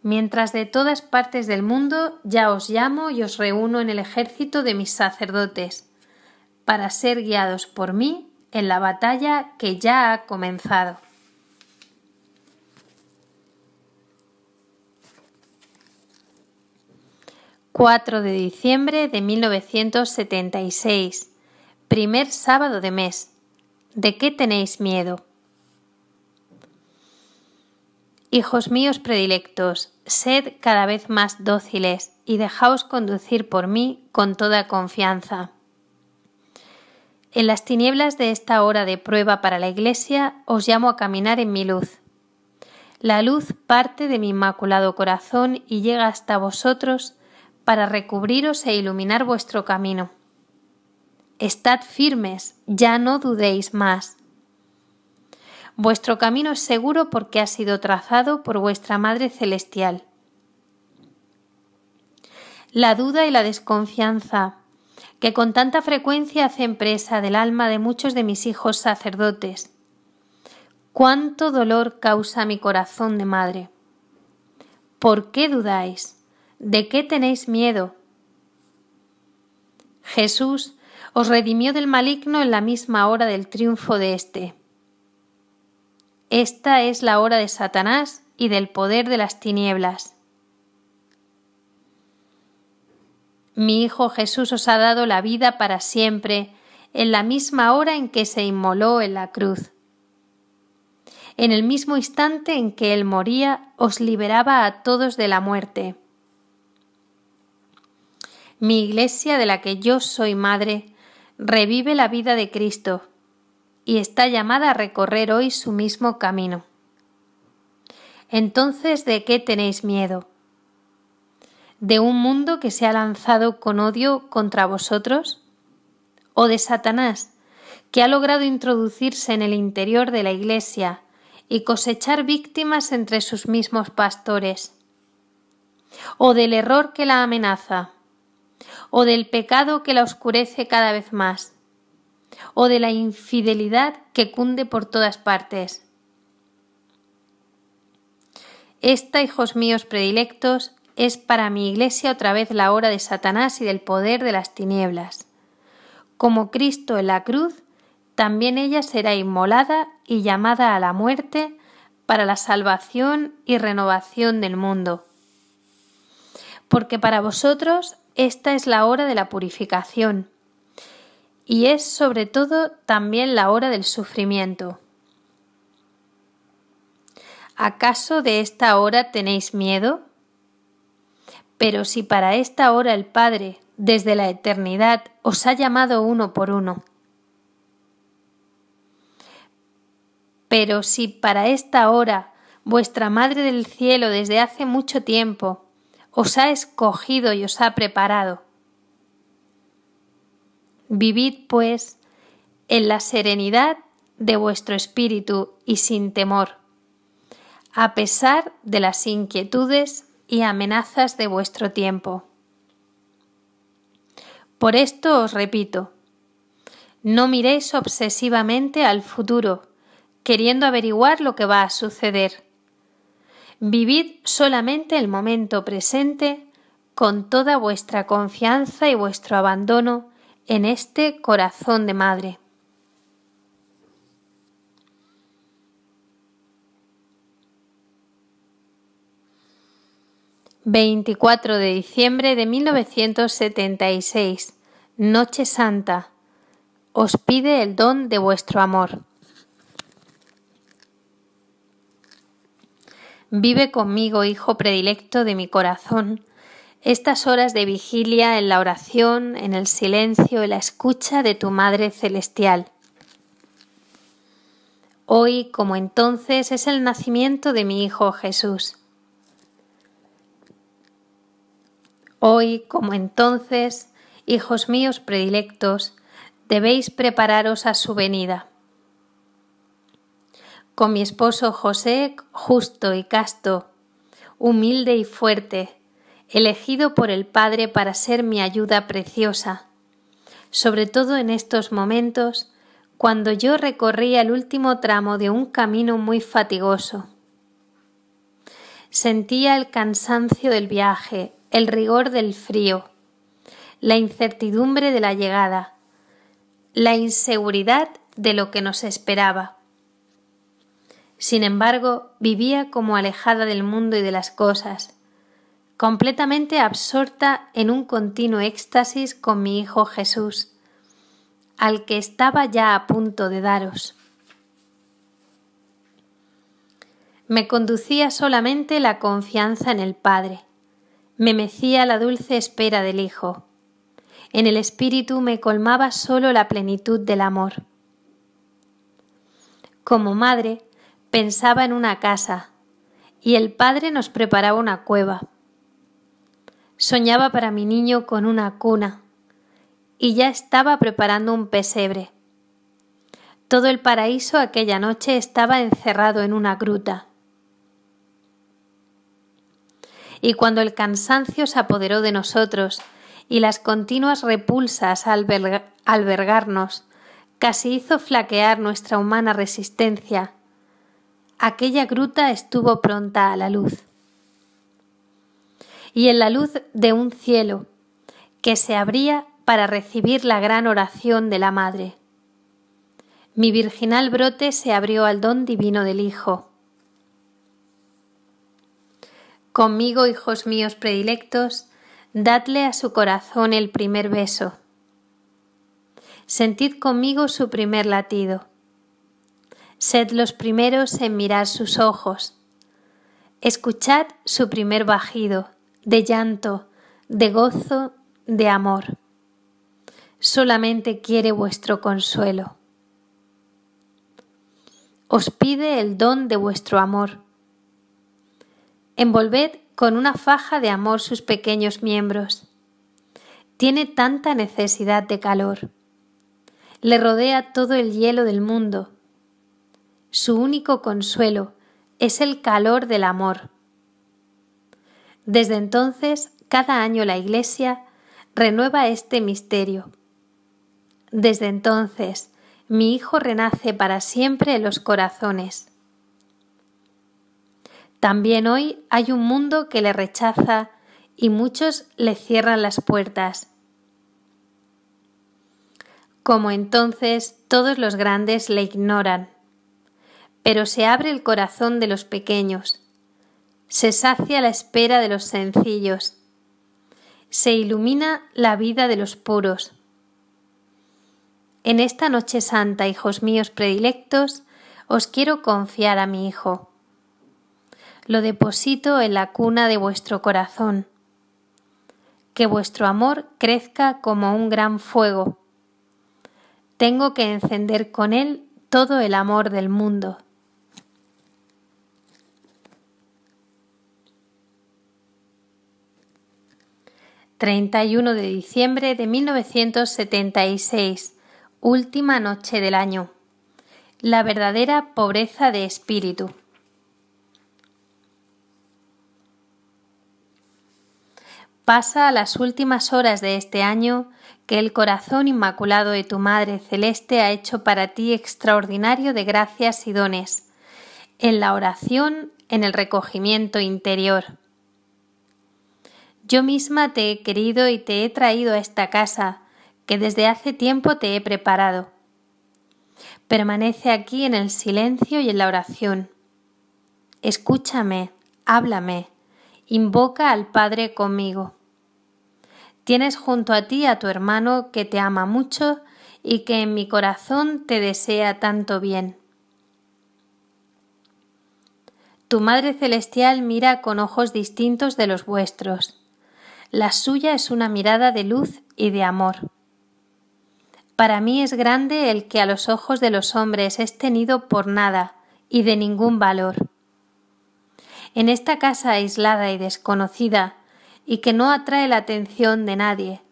mientras de todas partes del mundo ya os llamo y os reúno en el ejército de mis sacerdotes, para ser guiados por mí en la batalla que ya ha comenzado. ...4 de diciembre de 1976... primer sábado de mes... ¿De qué tenéis miedo? Hijos míos predilectos, sed cada vez más dóciles y dejaos conducir por mí con toda confianza. En las tinieblas de esta hora de prueba para la Iglesia os llamo a caminar en mi luz. La luz parte de mi inmaculado corazón y llega hasta vosotros para recubriros e iluminar vuestro camino. Estad firmes, ya no dudéis más. Vuestro camino es seguro porque ha sido trazado por vuestra Madre Celestial. La duda y la desconfianza, que con tanta frecuencia hacen presa del alma de muchos de mis hijos sacerdotes. ¡Cuánto dolor causa mi corazón de madre! ¿Por qué dudáis? ¿De qué tenéis miedo? Jesús os redimió del maligno en la misma hora del triunfo de éste. Esta es la hora de Satanás y del poder de las tinieblas. Mi Hijo Jesús os ha dado la vida para siempre en la misma hora en que se inmoló en la cruz. En el mismo instante en que Él moría, os liberaba a todos de la muerte. Mi Iglesia, de la que yo soy madre, revive la vida de Cristo y está llamada a recorrer hoy su mismo camino. Entonces, ¿de qué tenéis miedo? ¿De un mundo que se ha lanzado con odio contra vosotros? ¿O de Satanás, que ha logrado introducirse en el interior de la Iglesia y cosechar víctimas entre sus mismos pastores? ¿O del error que la amenaza? ¿O del pecado que la oscurece cada vez más? ¿O de la infidelidad que cunde por todas partes? Esta, hijos míos predilectos, es para mi Iglesia otra vez la hora de Satanás y del poder de las tinieblas. Como Cristo en la cruz, también ella será inmolada y llamada a la muerte para la salvación y renovación del mundo. Porque para vosotros esta es la hora de la purificación, y es sobre todo también la hora del sufrimiento. ¿Acaso de esta hora tenéis miedo? Pero si para esta hora el Padre, desde la eternidad, os ha llamado uno por uno. Pero si para esta hora vuestra Madre del Cielo desde hace mucho tiempo os ha escogido y os ha preparado. Vivid, pues, en la serenidad de vuestro espíritu y sin temor, a pesar de las inquietudes y amenazas de vuestro tiempo. Por esto os repito, no miréis obsesivamente al futuro, queriendo averiguar lo que va a suceder. Vivid solamente el momento presente con toda vuestra confianza y vuestro abandono en este corazón de madre. ...24 de diciembre de 1976... Noche Santa... Os pide el don de vuestro amor. Vive conmigo, hijo predilecto de mi corazón, estas horas de vigilia en la oración, en el silencio, en la escucha de tu Madre Celestial. Hoy, como entonces, es el nacimiento de mi Hijo Jesús. Hoy, como entonces, hijos míos predilectos, debéis prepararos a su venida. Con mi esposo José, justo y casto, humilde y fuerte, elegido por el Padre para ser mi ayuda preciosa, sobre todo en estos momentos, cuando yo recorría el último tramo de un camino muy fatigoso. Sentía el cansancio del viaje, el rigor del frío, la incertidumbre de la llegada, la inseguridad de lo que nos esperaba. Sin embargo, vivía como alejada del mundo y de las cosas, completamente absorta en un continuo éxtasis con mi Hijo Jesús, al que estaba ya a punto de daros. Me conducía solamente la confianza en el Padre. Me mecía la dulce espera del Hijo. En el Espíritu me colmaba solo la plenitud del amor. Como madre, pensaba en una casa, y el Padre nos preparaba una cueva. Soñaba para mi niño con una cuna, y ya estaba preparando un pesebre. Todo el paraíso aquella noche estaba encerrado en una gruta. Y cuando el cansancio se apoderó de nosotros y las continuas repulsas al albergarnos casi hizo flaquear nuestra humana resistencia, aquella gruta estuvo pronta a la luz. Y en la luz de un cielo que se abría para recibir la gran oración de la Madre, mi virginal brote se abrió al don divino del Hijo. Conmigo, hijos míos predilectos, dadle a su corazón el primer beso. Sentid conmigo su primer latido. Sed los primeros en mirar sus ojos. Escuchad su primer vagido, de llanto, de gozo, de amor. Solamente quiere vuestro consuelo. Os pide el don de vuestro amor. Envolved con una faja de amor sus pequeños miembros. Tiene tanta necesidad de calor. Le rodea todo el hielo del mundo. Su único consuelo es el calor del amor. Desde entonces, cada año la Iglesia renueva este misterio. Desde entonces, mi Hijo renace para siempre en los corazones. También hoy hay un mundo que le rechaza y muchos le cierran las puertas. Como entonces todos los grandes le ignoran, pero se abre el corazón de los pequeños, se sacia la espera de los sencillos, se ilumina la vida de los puros. En esta noche santa, hijos míos predilectos, os quiero confiar a mi Hijo. Lo deposito en la cuna de vuestro corazón. Que vuestro amor crezca como un gran fuego. Tengo que encender con él todo el amor del mundo. ...31 de diciembre de 1976... última noche del año. La verdadera pobreza de espíritu. Pasa a las últimas horas de este año que el corazón inmaculado de tu Madre Celeste ha hecho para ti extraordinario de gracias y dones, en la oración, en el recogimiento interior. Yo misma te he querido y te he traído a esta casa, que desde hace tiempo te he preparado. Permanece aquí en el silencio y en la oración. Escúchame, háblame, invoca al Padre conmigo. Tienes junto a ti a tu hermano que te ama mucho y que en mi corazón te desea tanto bien. Tu Madre Celestial mira con ojos distintos de los vuestros. La suya es una mirada de luz y de amor. Para mí es grande el que a los ojos de los hombres es tenido por nada y de ningún valor. En esta casa aislada y desconocida, y que no atrae la atención de nadie,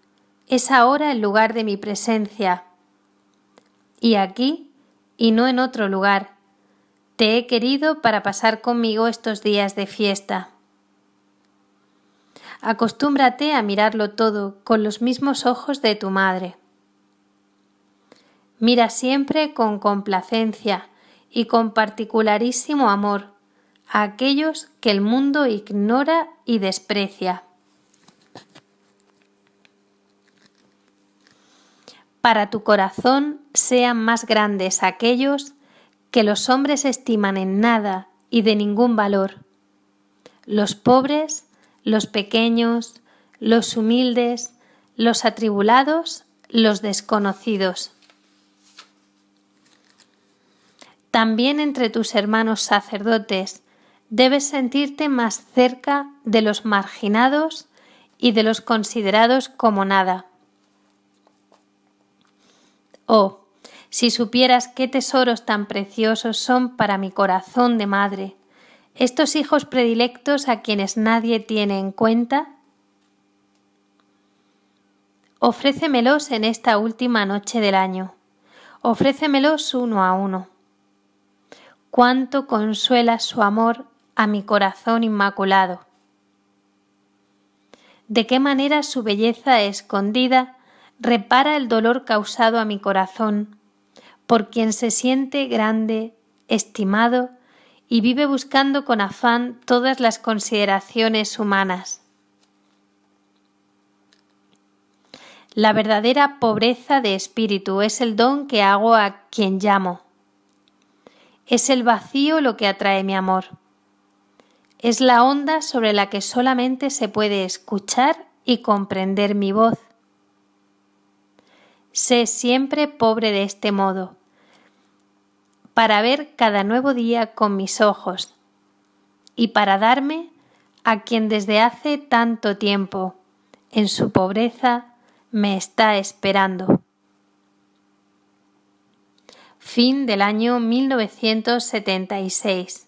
es ahora el lugar de mi presencia. Y aquí, y no en otro lugar, te he querido para pasar conmigo estos días de fiesta. Acostúmbrate a mirarlo todo con los mismos ojos de tu madre. Mira siempre con complacencia y con particularísimo amor a aquellos que el mundo ignora y desprecia. Para tu corazón sean más grandes aquellos que los hombres estiman en nada y de ningún valor, los pobres, los pequeños, los humildes, los atribulados, los desconocidos. También entre tus hermanos sacerdotes Debes sentirte más cerca de los marginados y de los considerados como nada. Oh, si supieras qué tesoros tan preciosos son para mi corazón de madre, estos hijos predilectos a quienes nadie tiene en cuenta. Ofrécemelos en esta última noche del año. Ofrécemelos uno a uno. Cuánto consuela su amor a mi corazón inmaculado. De qué manera su belleza escondida repara el dolor causado a mi corazón, por quien se siente grande, estimado y vive buscando con afán todas las consideraciones humanas. La verdadera pobreza de espíritu es el don que hago a quien llamo. Es el vacío lo que atrae mi amor. Es la onda sobre la que solamente se puede escuchar y comprender mi voz. Sé siempre pobre de este modo, para ver cada nuevo día con mis ojos y para darme a quien desde hace tanto tiempo, en su pobreza, me está esperando. Fin del año 1976.